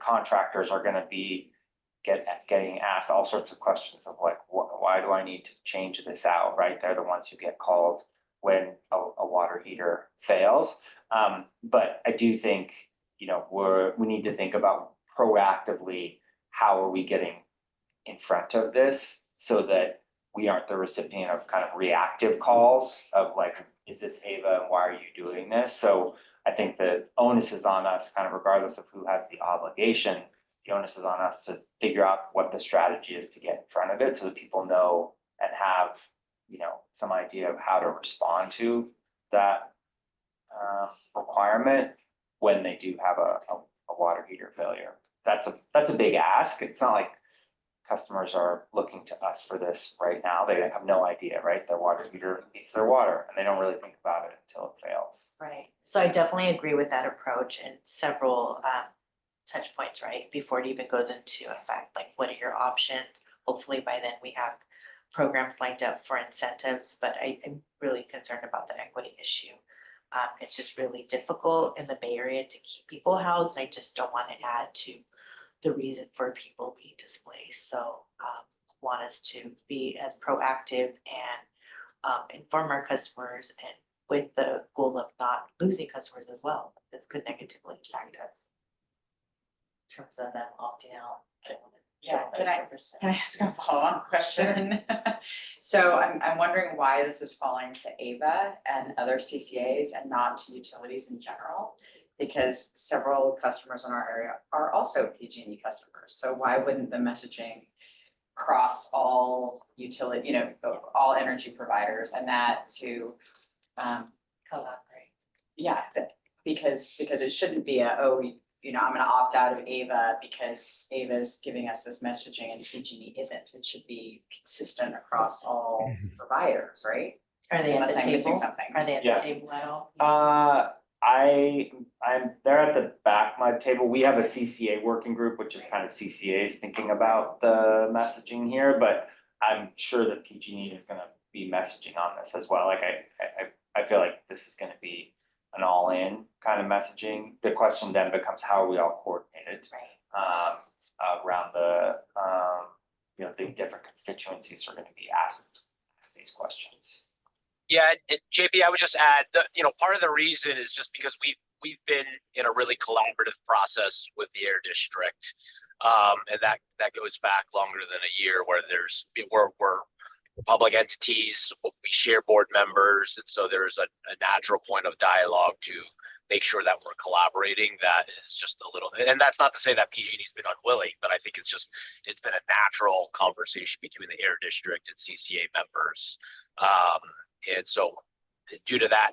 Contractors are gonna be getting asked all sorts of questions of like, why do I need to change this out, right? They're the ones who get called when a water heater fails. But I do think, we need to think about proactively, how are we getting in front of this so that we aren't the recipient of kind of reactive calls of like, is this Ava and why are you doing this? So I think the onus is on us, kind of regardless of who has the obligation, the onus is on us to figure out what the strategy is to get in front of it so that people know and have, some idea of how to respond to that requirement when they do have a water heater failure. That's a big ask. It's not like customers are looking to us for this right now. They have no idea, right? Their water heater needs their water and they don't really think about it until it fails. Right, so I definitely agree with that approach and several touch points, right? Before it even goes into effect, like what are your options? Hopefully by then we have programs lined up for incentives, but I'm really concerned about the equity issue. It's just really difficult in the Bay Area to keep people housed. I just don't want to add to the reason for people being displaced. So want us to be as proactive and inform our customers and with the goal of not losing customers as well. This could negatively impact us. In terms of them opting out. Yeah, can I ask a follow-on question? So I'm wondering why this is falling to Ava and other CCAs and not to utilities in general? Because several customers in our area are also PG&E customers, so why wouldn't the messaging cross all utility, all energy providers and that to Collaborate. yeah, because it shouldn't be I'm gonna opt out of Ava because Ava's giving us this messaging and PG&E isn't. It should be consistent across all providers, right? Are they at Unless the I'm missing table? something. Are they at Yeah. the table at all? They're at the back of my table. We have a CCA working group, which is kind of CCAs thinking about the messaging here, but I'm sure that PG&E is gonna be messaging on this as well. Like I feel like this is gonna be an all-in kind of messaging. The question then becomes how are we all coordinated around the the different constituencies are gonna be asked these questions. Yeah, and JP, I would just add that, part of the reason is just because we've been in a really collaborative process with the Air District. And that goes back longer than a year where we're public entities, we share board members, and so there's a natural point of dialogue to make sure that we're collaborating. That is just a little, and that's not to say that PG&E's been unwilling, but I think it's been a natural conversation between the Air District and CCA members. And so due to that,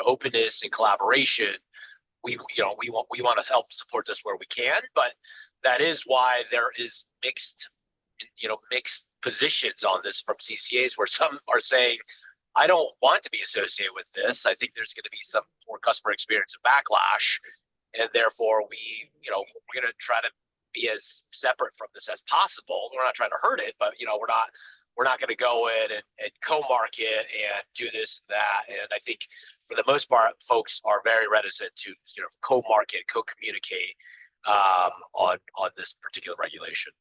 openness and collaboration, we want to help support this where we can, but that is why there is mixed positions on this from CCAs, where some are saying, I don't want to be associated with this. I think there's going to be some poor customer experience and backlash, and therefore we're going to try to be as separate from this as possible. We're not trying to hurt it, but we're not going to go in and co-market and do this and that. And I think for the most part, folks are very reticent to co-market, co-communicate on this particular regulation.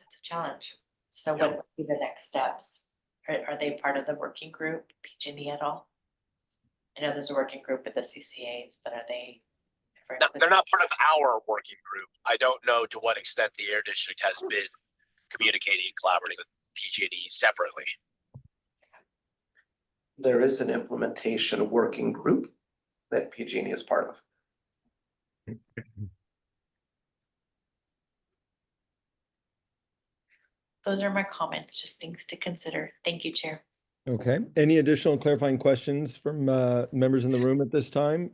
That's a challenge. So what would be the next steps? Are they part of the working group, PG&E at all? I know there's a working group with the CCAs, but are they? No, they're not part of our working group. I don't know to what extent the Air District has been communicating and collaborating with PG&E separately. There is an implementation working group that PG&E is part of. Those are my comments, just things to consider. Thank you, Chair. Okay, any additional clarifying questions from members in the room at this time?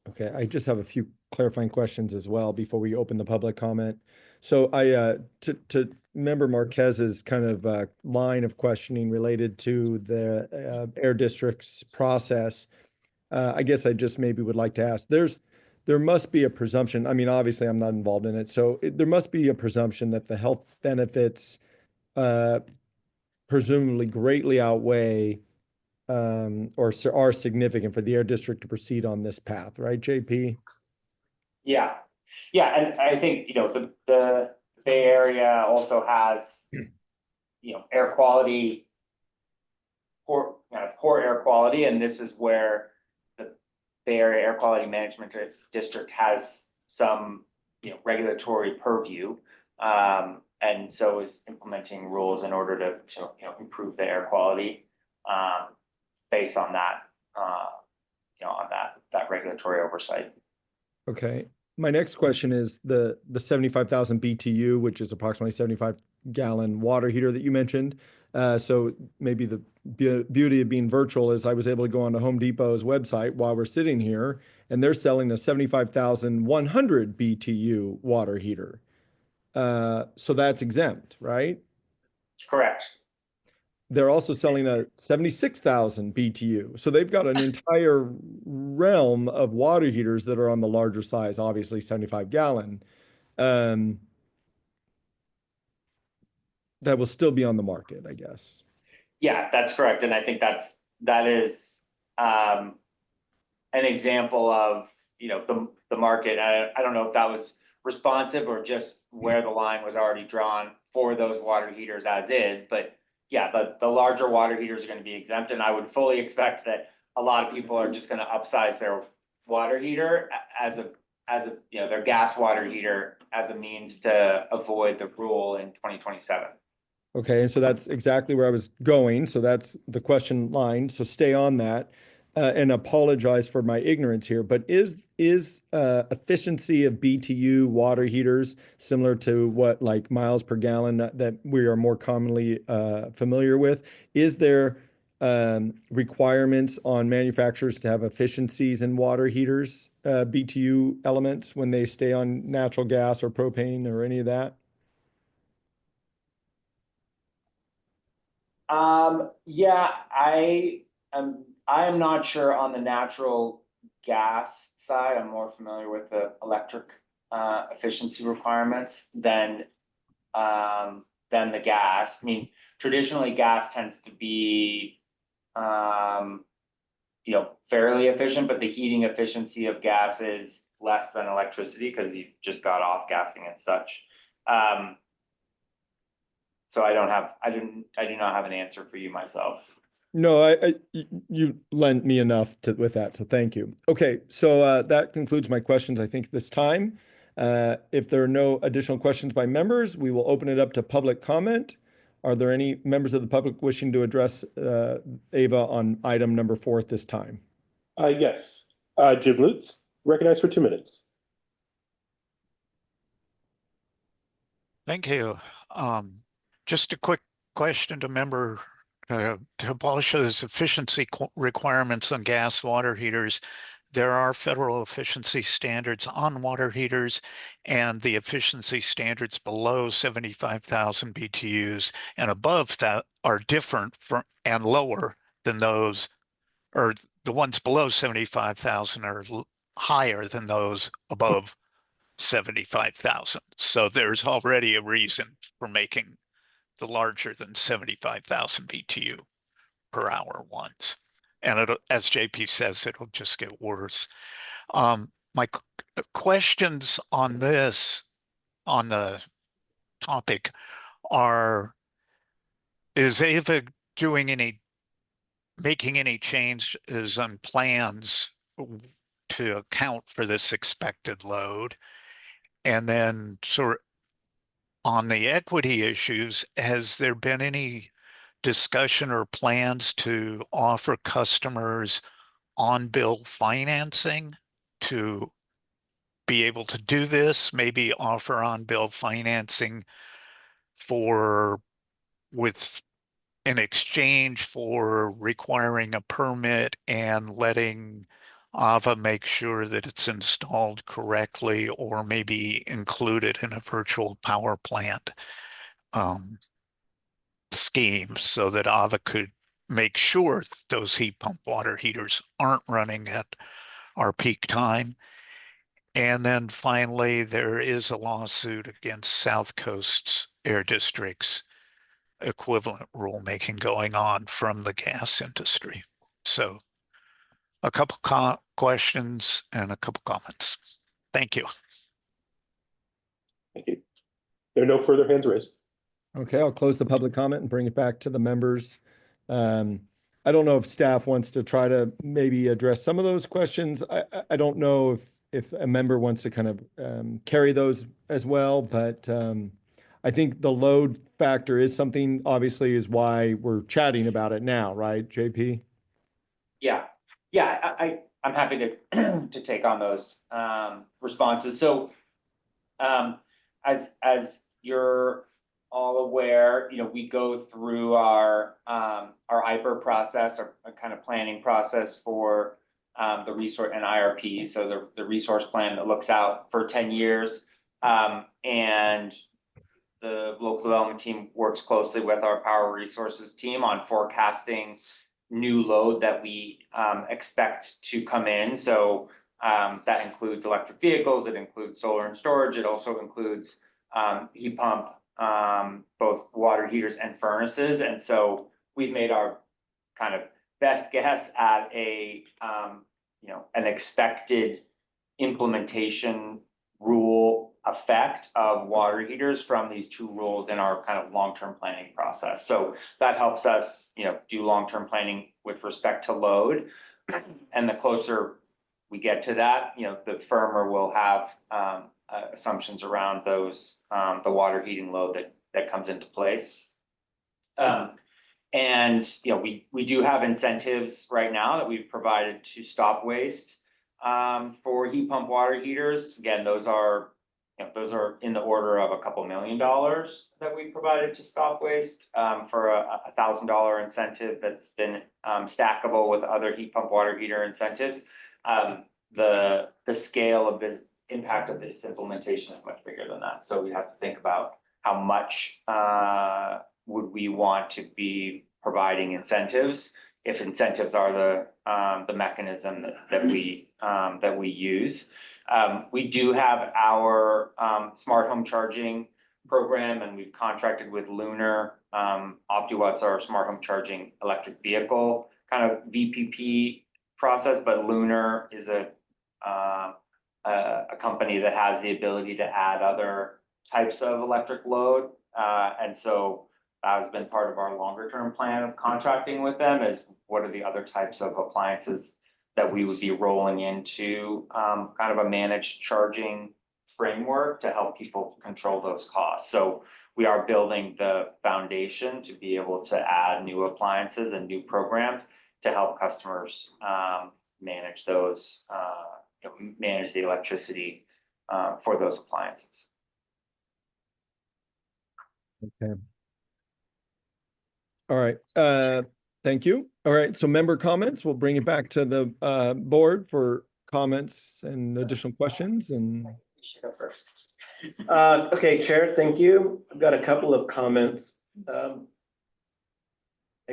Okay, I just have a few clarifying questions as well before we open the public comment. So to member Marquez's kind of line of questioning related to the Air District's process, I guess I just maybe would like to ask, there must be a presumption, I mean, obviously I'm not involved in it, so there must be a presumption that the health benefits presumably greatly outweigh or are significant for the Air District to proceed on this path, right, JP? Yeah, and I think, the Bay Area also has, air quality, poor air quality, and this is where the Bay Area Air Quality Management District has some, regulatory purview. And so is implementing rules in order to improve the air quality, based on that, on that regulatory oversight. Okay, my next question is the 75,000 BTU, which is approximately 75-gallon water heater that you mentioned. So maybe the beauty of being virtual is I was able to go onto Home Depot's website while we're sitting here, and they're selling a 75,100 BTU water heater. So that's exempt, right? Correct. They're also selling a 76,000 BTU. So they've got an entire realm of water heaters that are on the larger size, obviously 75 gallon, that will still be on the market, I guess. Yeah, that's correct. And I think that is an example of, the market. I don't know if that was responsive or just where the line was already drawn for those water heaters as is, but yeah, the larger water heaters are gonna be exempt, and I would fully expect that a lot of people are just gonna upsize their water heater as a, you know, their gas water heater as a means to avoid the rule in 2027. Okay, and so that's exactly where I was going. So that's the question line. So stay on that. And apologize for my ignorance here, but is efficiency of BTU water heaters similar to what like miles per gallon that we are more commonly familiar with? Is there requirements on manufacturers to have efficiencies in water heaters, BTU elements when they stay on natural gas or propane or any of that? Yeah, I am not sure on the natural gas side. I'm more familiar with the electric efficiency requirements than the gas. I mean, traditionally gas tends to be you know, fairly efficient, but the heating efficiency of gas is less than electricity because you just got off gassing and such. So I do not have an answer for you myself. No, you lent me enough with that, so thank you. Okay, so that concludes my questions, I think, this time. If there are no additional questions by members, we will open it up to public comment. Are there any members of the public wishing to address Ava on item number 4 at this time? Yes. Jim Lutz, recognized for 2 minutes. Thank you. Just a quick question to member to abolish efficiency requirements on gas water heaters. There are federal efficiency standards on water heaters, and the efficiency standards below 75,000 BTUs and above that are different from and lower than those, or the ones below 75,000 are higher than those above 75,000. So there's already a reason for making the larger than 75,000 BTU per hour ones. And it'll, as JP says, it'll just get worse. My questions on this, on the topic are, is Ava making any changes on plans to account for this expected load? And then sort of on the equity issues, has there been any discussion or plans to offer customers on-bill financing to be able to do this? Maybe offer on-bill financing in exchange for requiring a permit and letting AVA make sure that it's installed correctly, or maybe included in a virtual power plant scheme so that AVA could make sure those heat pump water heaters aren't running at our peak time. And then finally, there is a lawsuit against South Coast's Air District's equivalent rulemaking going on from the gas industry. So a couple questions and a couple comments. Thank you. Thank you. There are no further hands raised. Okay, I'll close the public comment and bring it back to the members. I don't know if staff wants to try to maybe address some of those questions. I don't know if a member wants to kind of carry those as well, but I think the load factor is something, obviously, is why we're chatting about it now, right, JP? Yeah, I'm happy to take on those responses. So as you're all aware, you know, we go through our IPER process, our kind of planning process for the resource and IRP. So the resource plan that looks out for 10 years. And the local development team works closely with our power resources team on forecasting new load that we expect to come in. So that includes electric vehicles, it includes solar and storage, it also includes heat pump, both water heaters and furnaces. And so we've made our kind of best guess at a an expected implementation rule effect of water heaters from these two rules in our kind of long-term planning process. So that helps us, do long-term planning with respect to load. And the closer we get to that, the firmer we'll have assumptions around those, the water heating load that comes into place. And we do have incentives right now that we've provided to stop waste for heat pump water heaters. Again, those are in the order of a couple $1 million that we provided to stop waste for a $1,000 incentive that's been stackable with other heat pump water heater incentives. The scale of the impact of this implementation is much bigger than that. So we have to think about how much would we want to be providing incentives if incentives are the mechanism that we use. We do have our smart home charging program, and we've contracted with Lunar. OptiWatt's our smart home charging electric vehicle kind of VPP process, but Lunar is a company that has the ability to add other types of electric load. And so that has been part of our longer term plan of contracting with them, is what are the other types of appliances that we would be rolling into kind of a managed charging framework to help people control those costs. So we are building the foundation to be able to add new appliances and new programs to help customers manage those, manage the electricity for those appliances. Okay. All right. Thank you. All right. So member comments, we'll bring it back to the board for comments and additional questions. And You should go first. Okay, Chair, thank you. I've got a couple of comments. I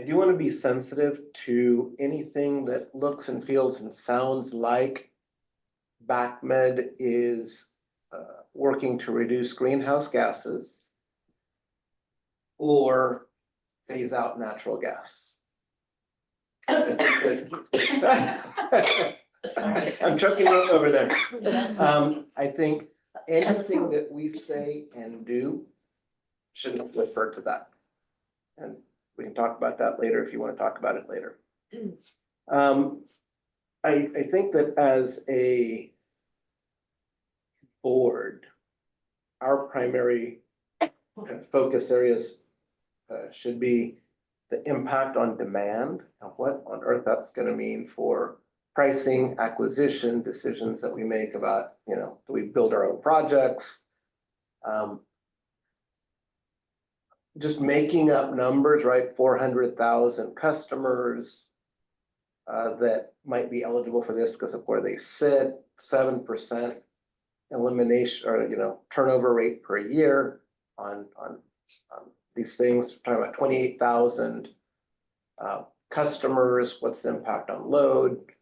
do want to be sensitive to anything that looks and feels and sounds like BACMed is working to reduce greenhouse gases or phase out natural gas. I'm choking up over there. I think anything that we say and do shouldn't refer to that. And we can talk about that later if you want to talk about it later. I think that as a board, our primary focus areas should be the impact on demand and what on earth that's going to mean for pricing, acquisition, decisions that we make about, do we build our own projects? Just making up numbers, right? 400,000 customers that might be eligible for this because of where they sit, 7% elimination or, turnover rate per year on these things. We're talking about 28,000 customers. What's the impact on load?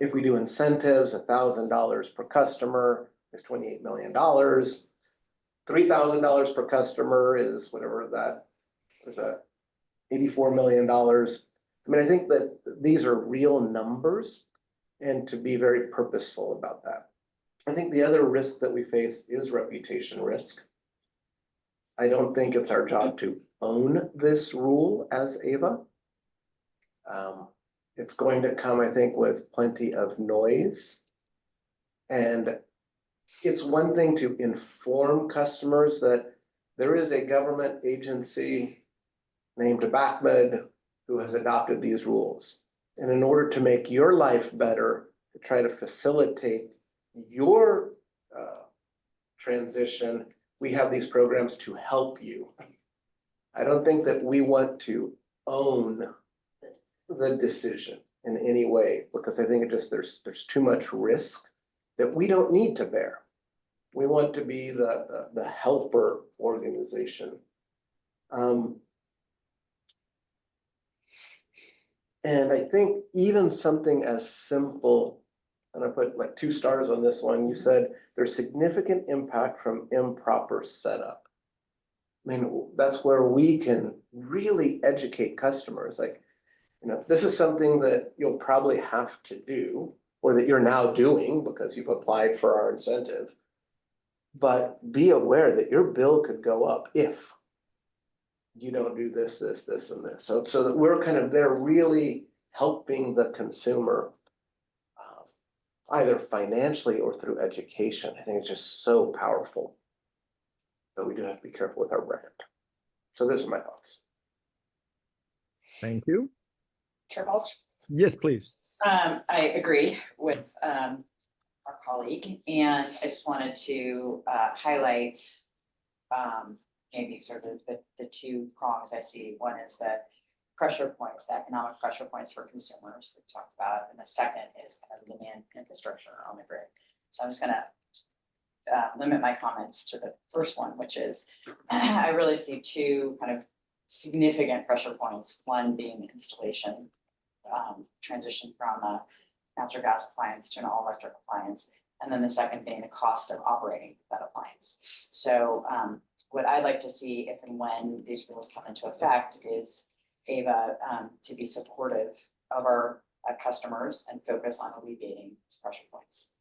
If we do incentives, $1,000 per customer is $28 million. $3,000 per customer is whatever that is, $84 million. I mean, I think that these are real numbers, and to be very purposeful about that. I think the other risk that we face is reputation risk. I don't think it's our job to own this rule as AVA. It's going to come, I think, with plenty of noise. And it's one thing to inform customers that there is a government agency named BACMed who has adopted these rules. And in order to make your life better, to try to facilitate your transition, we have these programs to help you. I don't think that we want to own the decision in any way, because I think it just there's too much risk that we don't need to bear. We want to be the helper organization. And I think even something as simple, and I put like 2 stars on this one, you said there's significant impact from improper setup. I mean, that's where we can really educate customers. Like, this is something that you'll probably have to do, or that you're now doing because you've applied for our incentive. But be aware that your bill could go up if you don't do this, this, this, and this. So that we're kind of there really helping the consumer either financially or through education. I think it's just so powerful. But we do have to be careful with our record. So those are my thoughts. Thank you. Chair Balch? Yes, please. I agree with our colleague, and I just wanted to highlight maybe sort of the two prongs I see. One is the pressure points, the economic pressure points for consumers that we talked about, and the second is kind of demand infrastructure on the grid. So I'm just gonna limit my comments to the first one, which is I really see two kind of significant pressure points. One being installation, transition from a natural gas appliance to an all-electric appliance, and then the second being the cost of operating that appliance. So what I'd like to see if and when these rules come into effect is AVA to be supportive of our customers and focus on alleviating these pressure points.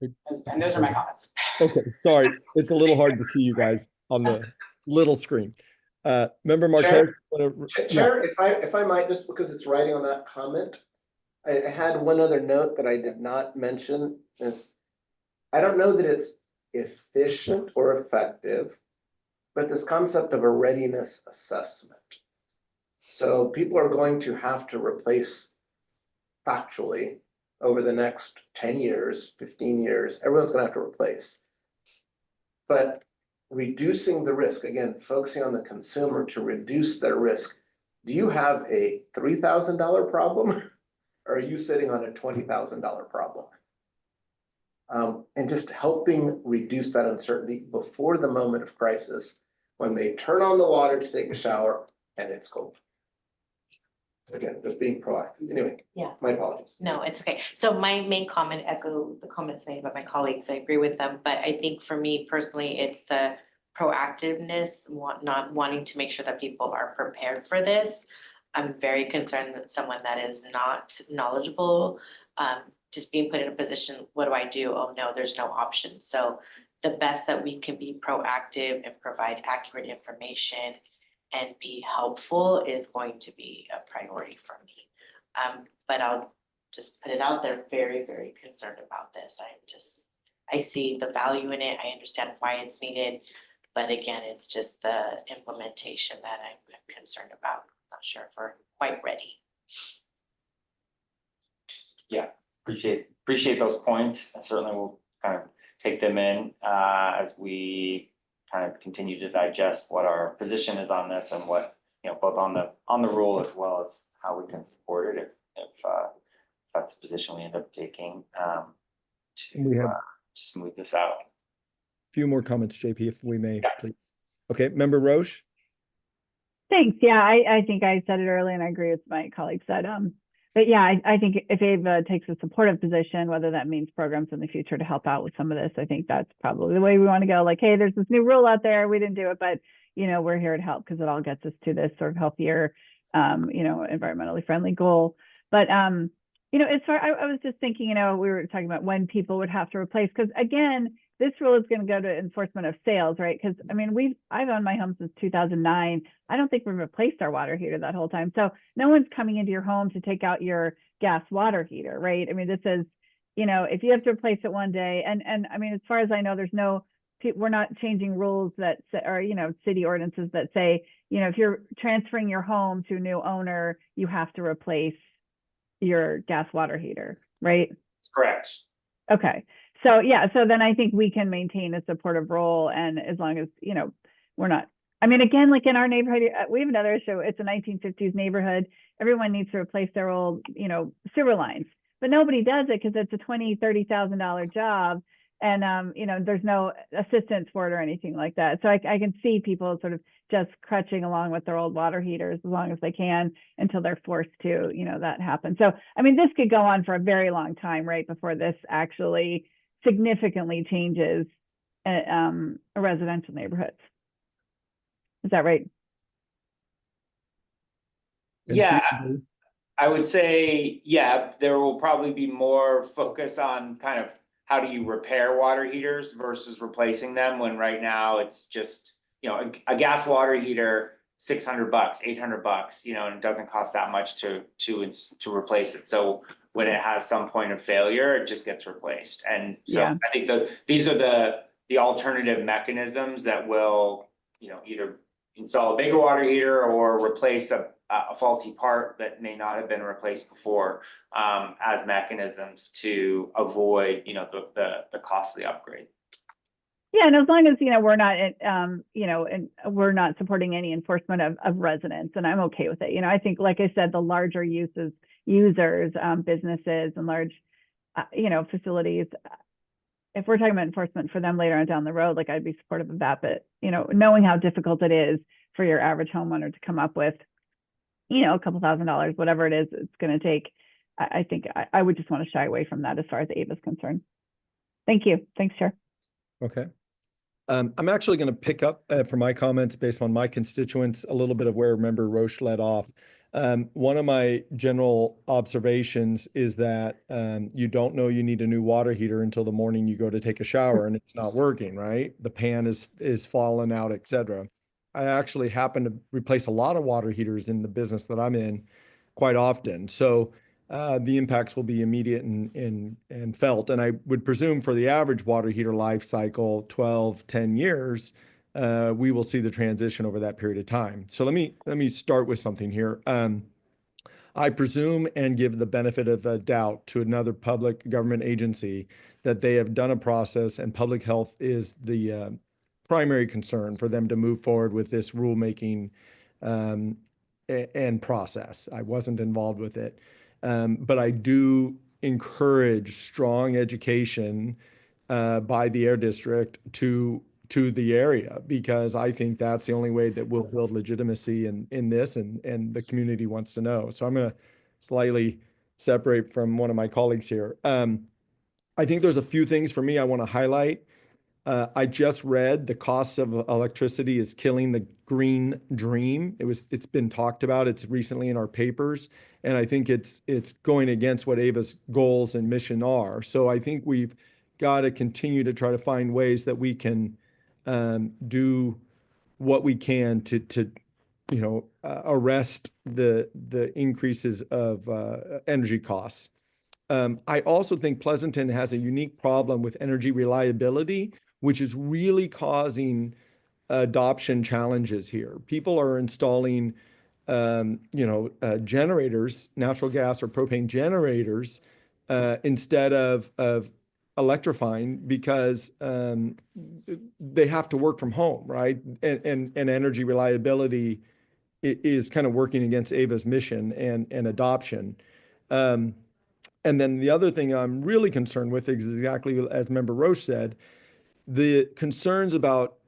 And those are my comments. Okay, sorry. It's a little hard to see you guys on the little screen. Member Marquez. Chair, if I might, just because it's writing on that comment, I had one other note that I did not mention. Is I don't know that it's efficient or effective, but this concept of a readiness assessment. So people are going to have to replace factually over the next 10 years, 15 years, everyone's gonna have to replace. But reducing the risk, again, focusing on the consumer to reduce their risk. Do you have a $3,000 problem? Or are you sitting on a $20,000 problem? And just helping reduce that uncertainty before the moment of crisis, when they turn on the water to take a shower and it's cold. Again, just being proactive. Anyway, Yeah. my apologies. No, it's okay. So my main comment echo the comments made by my colleagues. I agree with them, but I think for me personally, it's the proactiveness, not wanting to make sure that people are prepared for this. I'm very concerned that someone that is not knowledgeable, just being put in a position, what do I do? Oh no, there's no option. So the best that we can be proactive and provide accurate information and be helpful is going to be a priority for me. But I'll just put it out there, very, very concerned about this. I see the value in it. I understand why it's needed. But again, it's just the implementation that I'm concerned about. Not sure if we're quite ready. Yeah, appreciate those points, and certainly we'll kind of take them in as we kind of continue to digest what our position is on this and what, both on the rule as well as how we can support it if that's the position we end up taking We have to smooth this out. few more comments, JP, if we may, Yeah. please. Okay, Member Roche. Thanks. Yeah, I think I said it earlier and I agree with my colleague said. But yeah, I think if AVA takes a supportive position, whether that means programs in the future to help out with some of this, I think that's probably the way we want to go. Like, hey, there's this new rule out there. We didn't do it, but we're here to help because it all gets us to this sort of healthier, environmentally friendly goal. But as far I was just thinking, we were talking about when people would have to replace, because again, this rule is going to go to enforcement of sales, right? Because I've owned my home since 2009. I don't think we've replaced our water heater that whole time. So no one's coming into your home to take out your gas water heater, right? This is, if you have to replace it one day, and as far as I know, we're not changing rules that are, city ordinances that say, if you're transferring your home to a new owner, you have to replace your gas water heater, right? Correct. Okay. So yeah, so then I think we can maintain a supportive role, and as long as, we're not, again, like in our neighborhood, we have another issue. It's a 1950s neighborhood. Everyone needs to replace their old, sewer lines, but nobody does it because it's a $20,000, $30,000 job. And, there's no assistance for it or anything like that. So I can see people sort of just crutching along with their old water heaters as long as they can until they're forced to, that happens. So, this could go on for a very long time, right, before this actually significantly changes residential neighborhoods. Is that right? Yeah, I would say, yeah, there will probably be more focus on kind of how do you repair water heaters versus replacing them, when right now it's just, you know, a gas water heater, $600, $800, you know, and it doesn't cost that much to replace it. So when it has some point of failure, it just gets replaced. And so Yeah. I think these are the alternative mechanisms that will, you know, either install a bigger water heater or replace a faulty part that may not have been replaced before, as mechanisms to avoid, you know, the costly upgrade. Yeah, and as long as, you know, we're not, you know, and we're not supporting any enforcement of residents, and I'm okay with it. You know, I think, like I said, the larger users, businesses and large, you know, facilities, if we're talking about enforcement for them later on down the road, like I'd be supportive of that. But, you know, knowing how difficult it is for your average homeowner to come up with, you know, a couple $1,000s, whatever it is, it's going to take, I think I would just want to shy away from that as far as AVA is concerned. Thank you. Thanks, Chair. Okay. I'm actually going to pick up for my comments based on my constituents a little bit of where Member Roche led off. One of my general observations is that you don't know you need a new water heater until the morning you go to take a shower and it's not working, right? The pan is falling out, etc. I actually happen to replace a lot of water heaters in the business that I'm in quite often. So the impacts will be immediate and felt. And I would presume for the average water heater life cycle, 12, 10 years, we will see the transition over that period of time. So let me start with something here. I presume and give the benefit of a doubt to another public government agency that they have done a process, and public health is the primary concern for them to move forward with this rulemaking and process. I wasn't involved with it. But I do encourage strong education by the Air District to the area, because I think that's the only way that we'll build legitimacy in this, and the community wants to know. So I'm going to slightly separate from one of my colleagues here. I think there's a few things for me I want to highlight. I just read the cost of electricity is killing the green dream. It's been talked about. It's recently in our papers, and I think it's going against what AVA's goals and mission are. So I think we've got to continue to try to find ways that we can do what we can to you know, arrest the increases of energy costs. I also think Pleasanton has a unique problem with energy reliability, which is really causing adoption challenges here. People are installing, generators, natural gas or propane generators, instead of electrifying, because they have to work from home, right? And energy reliability is kind of working against AVA's mission and adoption. And then the other thing I'm really concerned with is exactly as Member Roche said, the concerns about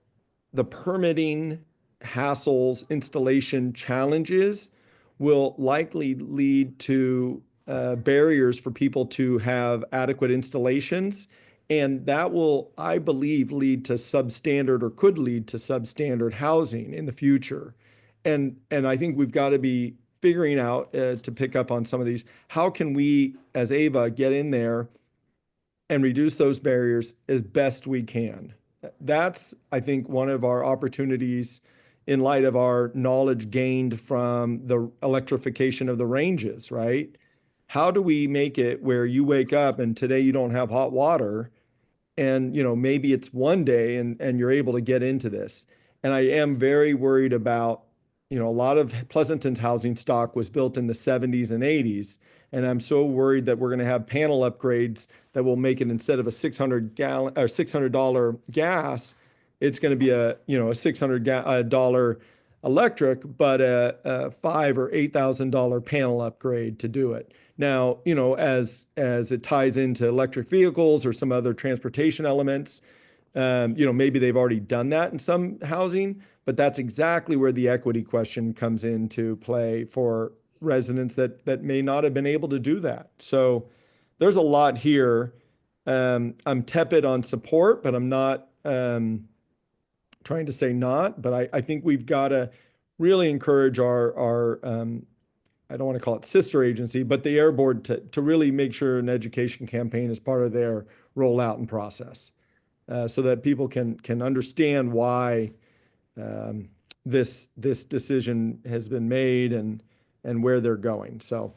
the permitting hassles, installation challenges will likely lead to barriers for people to have adequate installations. And that will, I believe, lead to substandard, or could lead to substandard housing in the future. And I think we've got to be figuring out, to pick up on some of these, how can we as AVA get in there and reduce those barriers as best we can. That's, I think, one of our opportunities in light of our knowledge gained from the electrification of the ranges, right? How do we make it where you wake up and today you don't have hot water, and, you know, maybe it's one day and you're able to get into this. And I am very worried about, you know, a lot of Pleasanton's housing stock was built in the 70s and 80s. And I'm so worried that we're going to have panel upgrades that will make it, instead of a $600 gas, it's going to be a $600 electric, but a $5,000 or $8,000 panel upgrade to do it. Now, you know, as it ties into electric vehicles or some other transportation elements, maybe they've already done that in some housing, but that's exactly where the equity question comes into play for residents that may not have been able to do that. So there's a lot here. I'm tepid on support, but I'm not trying to say not, but I think we've got to really encourage our I don't want to call it sister agency, but the Air Board to really make sure an education campaign is part of their rollout and process, so that people can understand why this decision has been made and where they're going. So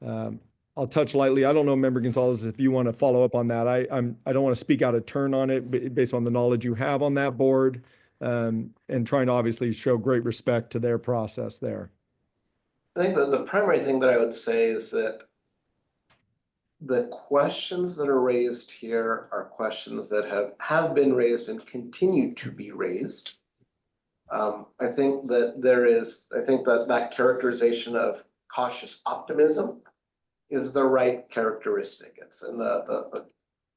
I'll touch lightly. I don't know, Member Gonzalez, if you want to follow up on that. I don't want to speak out of turn on it based on the knowledge you have on that board, and trying to obviously show great respect to their process there. I think that the primary thing that I would say is that the questions that are raised here are questions that have been raised and continue to be raised. I think that that characterization of cautious optimism is the right characteristic. It's in the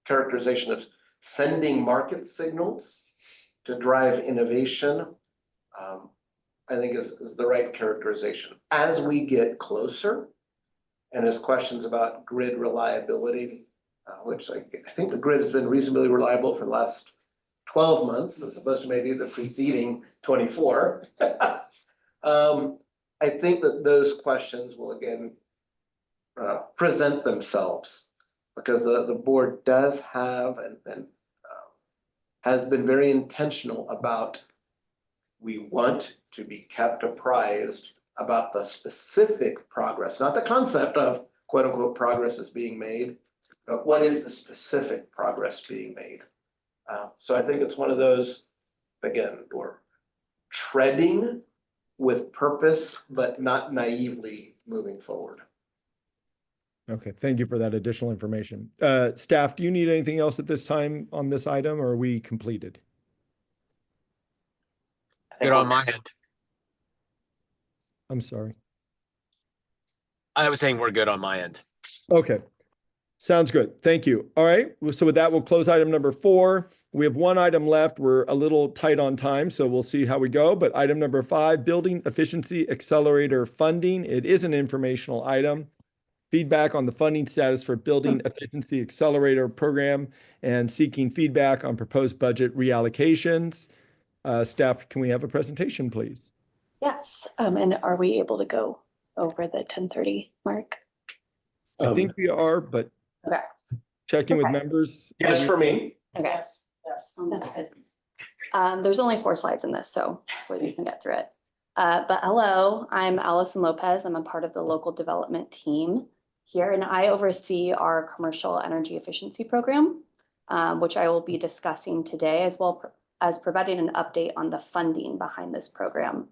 characterization of sending market signals to drive innovation, I think is the right characterization. As we get closer, and as questions about grid reliability, which I think the grid has been reasonably reliable for the last 12 months, as opposed to maybe the preceding 24. I think that those questions will again present themselves, because the board does have and has been very intentional about, we want to be kept apprised about the specific progress, not the concept of quote unquote progress is being made, but what is the specific progress being made. So I think it's one of those, again, we're treading with purpose, but not naively moving forward. Okay, thank you for that additional information. Staff, do you need anything else at this time on this item, or are we completed? Good on my end. I'm sorry. I was saying we're good on my end. Okay. Sounds good. Thank you. All right. So with that, we'll close item number 4. We have one item left. We're a little tight on time, so we'll see how we go. But item number 5, Building Efficiency Accelerator funding. It is an informational item. Feedback on the funding status for Building Efficiency Accelerator program and seeking feedback on proposed budget reallocations. Staff, can we have a presentation, please? Yes, and are we able to go over the 10:30 mark? I think we are, but Okay. checking with Okay. members. Yes, for me. Okay. Yes. That's good. There's only 4 slides in this, so hopefully we can get through it. But hello, I'm Allison Lopez. I'm a part of the local development team here, and I oversee our commercial energy efficiency program, which I will be discussing today, as well as providing an update on the funding behind this program.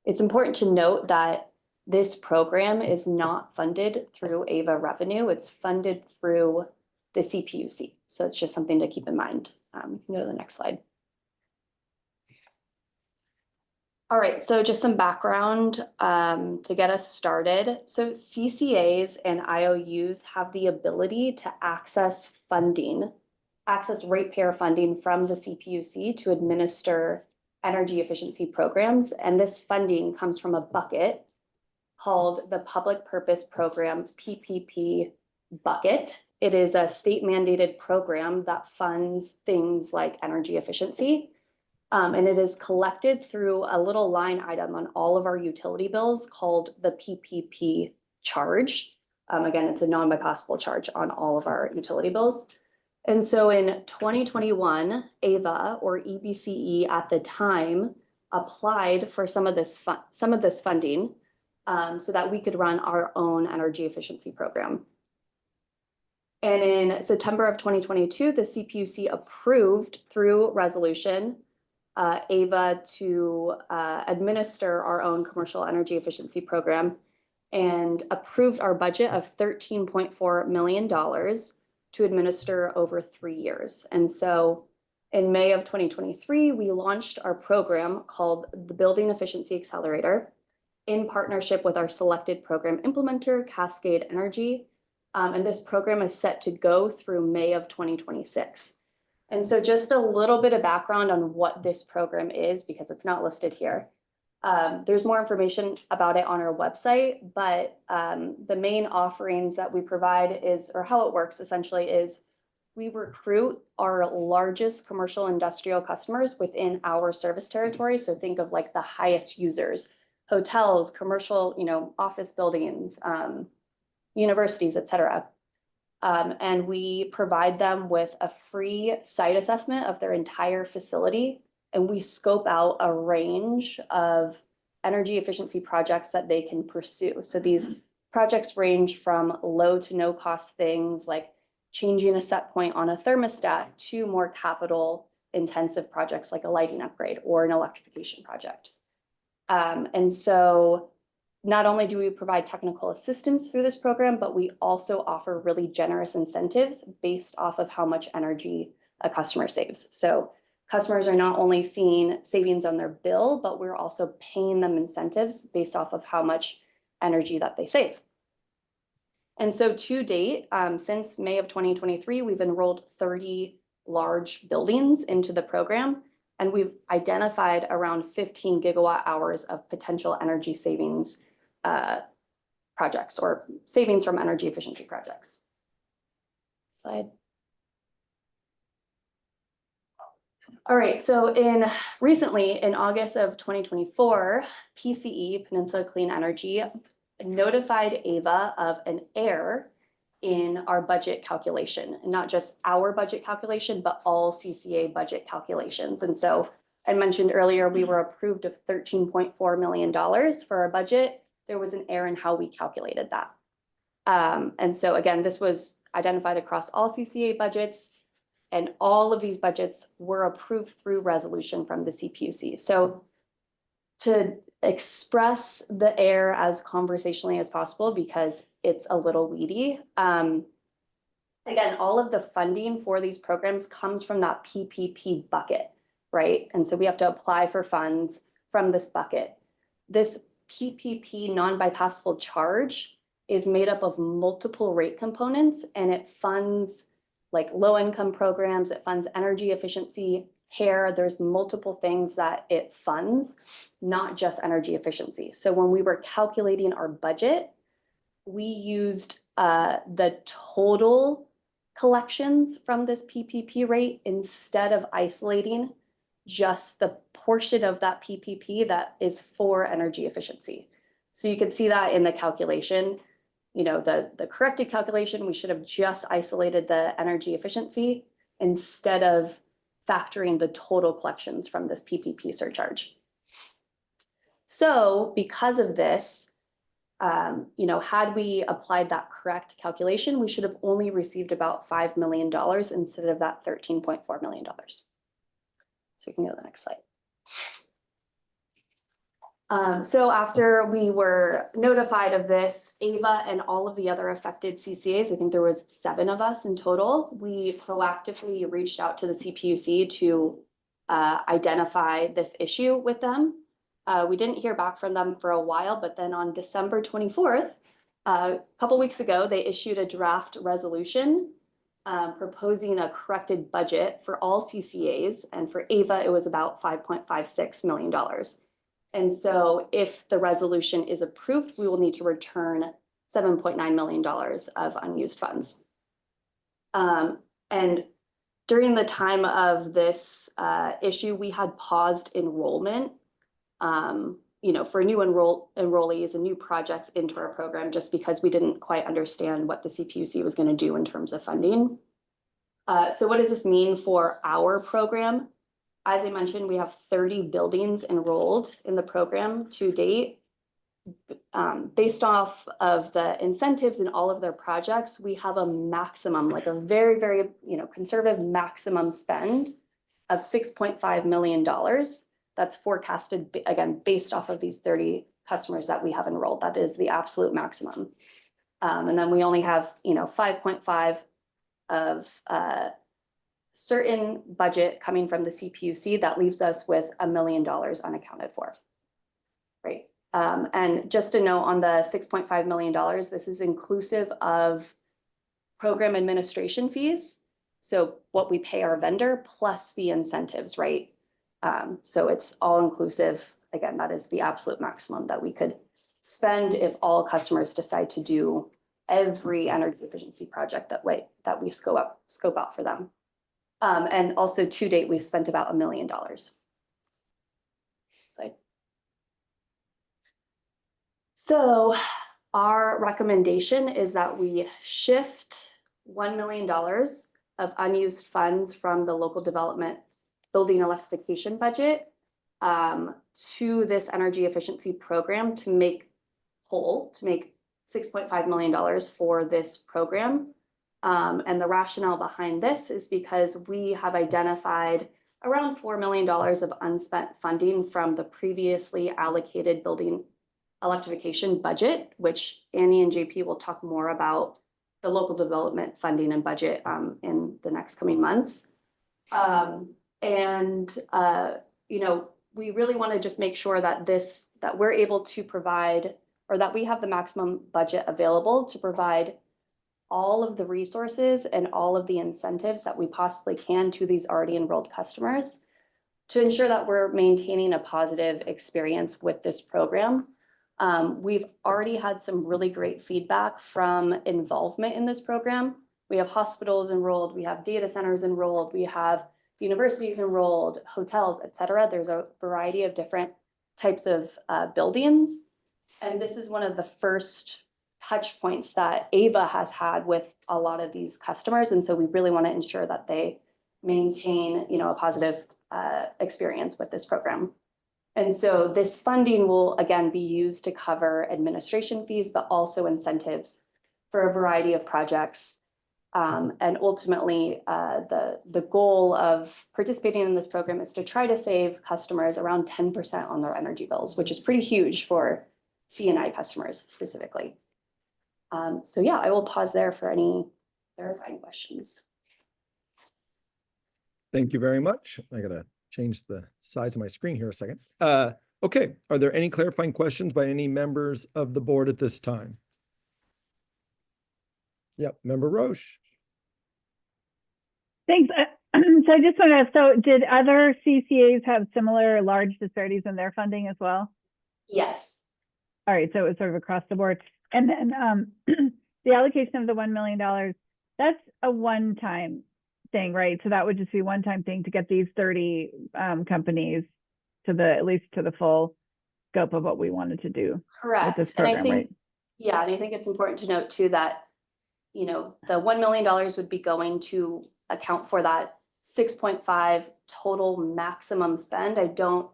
It's important to note that this program is not funded through AVA revenue. It's funded through the CPUC. So it's just something to keep in mind. We can go to the next slide. All right, so just some background to get us started. So CCAs and IOUs have the ability to access ratepayer funding from the CPUC to administer energy efficiency programs. And this funding comes from a bucket called the Public Purpose Program, PPP bucket. It is a state mandated program that funds things like energy efficiency. And it is collected through a little line item on all of our utility bills called the PPP charge. Again, it's a non-bypassable charge on all of our utility bills. And so in 2021, AVA or EBCE at the time applied for some of this funding so that we could run our own energy efficiency program. And in September of 2022, the CPUC approved through resolution AVA to administer our own commercial energy efficiency program, and approved our budget of $13.4 million to administer over 3 years. And so in May of 2023, we launched our program called the Building Efficiency Accelerator in partnership with our selected program implementer, Cascade Energy. And this program is set to go through May of 2026. And so just a little bit of background on what this program is, because it's not listed here. There's more information about it on our website, but the main offerings that we provide is, or how it works essentially is, we recruit our largest commercial industrial customers within our service territory. So think of like the highest users, hotels, commercial, office buildings, universities, et cetera. And we provide them with a free site assessment of their entire facility. And we scope out a range of energy efficiency projects that they can pursue. So these projects range from low to no cost things like changing a set point on a thermostat to more capital intensive projects like a lighting upgrade or an electrification project. And so not only do we provide technical assistance through this program, but we also offer really generous incentives based off of how much energy a customer saves. So customers are not only seeing savings on their bill, but we're also paying them incentives based off of how much energy that they save. And so to date, since May of 2023, we've enrolled 30 large buildings into the program, and we've identified around 15 gigawatt hours of potential energy savings projects or savings from energy efficiency projects. Slide. All right, so recently in August of 2024, PCE, Peninsula Clean Energy, notified AVA of an error in our budget calculation, and not just our budget calculation, but all CCA budget calculations. And so I mentioned earlier, we were approved of $13.4 million for our budget. There was an error in how we calculated that. And so again, this was identified across all CCA budgets, and all of these budgets were approved through resolution from the CPUC. So to express the error as conversationally as possible, because it's a little weedy, again, all of the funding for these programs comes from that PPP bucket, right? And so we have to apply for funds from this bucket. This PPP non-bypassable charge is made up of multiple rate components, and it funds like low-income programs, it funds energy efficiency, care. There's multiple things that it funds, not just energy efficiency. So when we were calculating our budget, we used the total collections from this PPP rate instead of isolating just the portion of that PPP that is for energy efficiency. So you can see that in the calculation, the corrected calculation, we should have just isolated the energy efficiency instead of factoring the total collections from this PPP surcharge. So because of this, had we applied that correct calculation, we should have only received about $5 million instead of that $13.4 million. So you can go to the next slide. So after we were notified of this, AVA and all of the other affected CCAs, I think there was 7 of us in total, we proactively reached out to the CPUC to identify this issue with them. We didn't hear back from them for a while, but then on December 24th, a couple weeks ago, they issued a draft resolution proposing a corrected budget for all CCAs, and for AVA, it was about $5.56 million. And so if the resolution is approved, we will need to return $7.9 million of unused funds. And during the time of this issue, we had paused enrollment, for new enrollees and new projects into our program, just because we didn't quite understand what the CPUC was going to do in terms of funding. So what does this mean for our program? As I mentioned, we have 30 buildings enrolled in the program to date. Based off of the incentives in all of their projects, we have a maximum, like a very, very, conservative maximum spend of $6.5 million. That's forecasted, again, based off of these 30 customers that we have enrolled. That is the absolute maximum. And then we only have, 5.5 of certain budget coming from the CPUC that leaves us with $1 million unaccounted for, right? And just to note on the $6.5 million, this is inclusive of program administration fees. So what we pay our vendor plus the incentives, right? So it's all inclusive. Again, that is the absolute maximum that we could spend if all customers decide to do every energy efficiency project that we scope out for them. And also to date, we've spent about $1 million. Slide. So our recommendation is that we shift $1 million of unused funds from the local development building electrification budget to this energy efficiency program to make $6.5 million for this program. And the rationale behind this is because we have identified around $4 million of unspent funding from the previously allocated building electrification budget, which Annie and JP will talk more about the local development funding and budget in the next coming months. You know, we really want to just make sure that that we're able to provide, or that we have the maximum budget available to provide all of the resources and all of the incentives that we possibly can to these already enrolled customers to ensure that we're maintaining a positive experience with this program. We've already had some really great feedback from involvement in this program. We have hospitals enrolled, we have data centers enrolled, we have universities enrolled, hotels, et cetera. There's a variety of different types of buildings. And this is one of the first touch points that AVA has had with a lot of these customers. And so we really want to ensure that they maintain, you know, a positive experience with this program. And so this funding will again be used to cover administration fees, but also incentives for a variety of projects. And ultimately, the goal of participating in this program is to try to save customers around 10% on their energy bills, which is pretty huge for C&I customers specifically. So yeah, I will pause there for any clarifying questions. Thank you very much. I gotta change the size of my screen here a second. Okay, are there any clarifying questions by any members of the board at this time? Yep, Member Roche. Thanks. So I just want to ask, so did other CCAs have similar large disparities in their funding as well? Yes. All right, so it was sort of across the board. And then the allocation of the $1 million, that's a one-time thing, right? So that would just be one-time thing to get these 30 companies to at least to the full scope of what we wanted to do. Correct. With this program, and I think, right? yeah, and I think it's important to note too that, you know, the $1 million would be going to account for that 6.5 total maximum spend. I don't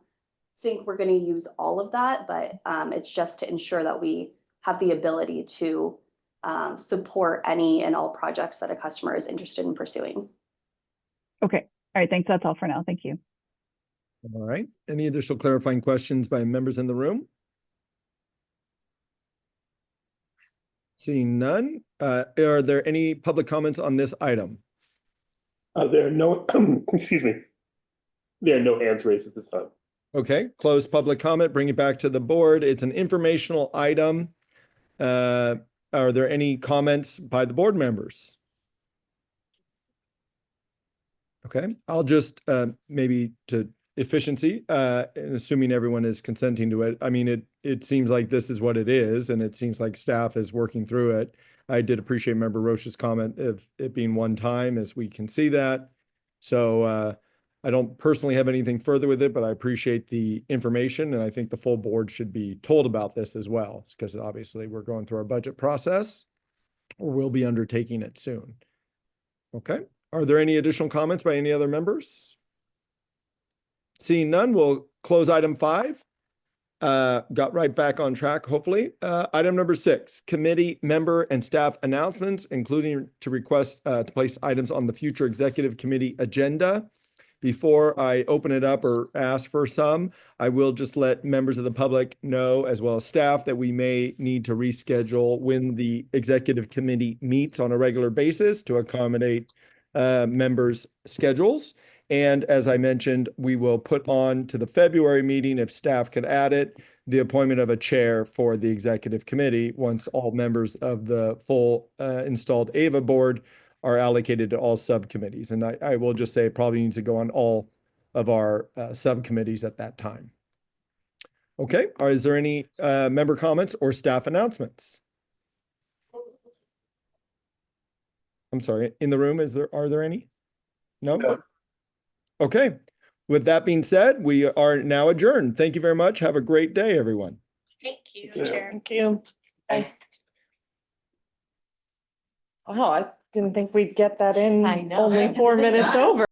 think we're going to use all of that, but it's just to ensure that we have the ability to support any and all projects that a customer is interested in pursuing. Okay. All right. Thanks. That's all for now. Thank you. All right. Any additional clarifying questions by members in the room? Seeing none, are there any public comments on this item? There are no, excuse me. There are no hands raised at this time. Okay, close public comment, bring it back to the board. It's an informational item. Are there any comments by the board members? Okay, I'll just maybe to efficiency, and assuming everyone is consenting to it. I mean, it seems like this is what it is, and it seems like staff is working through it. I did appreciate Member Roche's comment of it being one time, as we can see that. So I don't personally have anything further with it, but I appreciate the information, and I think the full board should be told about this as well, because obviously we're going through our budget process, or we'll be undertaking it soon. Okay, are there any additional comments by any other members? Seeing none, we'll close item 5. Got right back on track, hopefully. Item number 6, committee member and staff announcements, including to request to place items on the future executive committee agenda. Before I open it up or ask for some, I will just let members of the public know, as well as staff, that we may need to reschedule when the executive committee meets on a regular basis to accommodate members' schedules. And as I mentioned, we will put on to the February meeting, if staff could add it, the appointment of a chair for the executive committee once all members of the full installed AVA board are allocated to all subcommittees. And I will just say it probably needs to go on all of our subcommittees at that time. Okay, is there any member comments or staff announcements? I'm sorry, in the room, are there any? No? No. Okay, with that being said, we are now adjourned. Thank you very much. Have a great day, everyone. Thank you, Yeah. Chair. Thank you. Thanks. Wow, I didn't think we'd get that in I know. only 4 minutes over.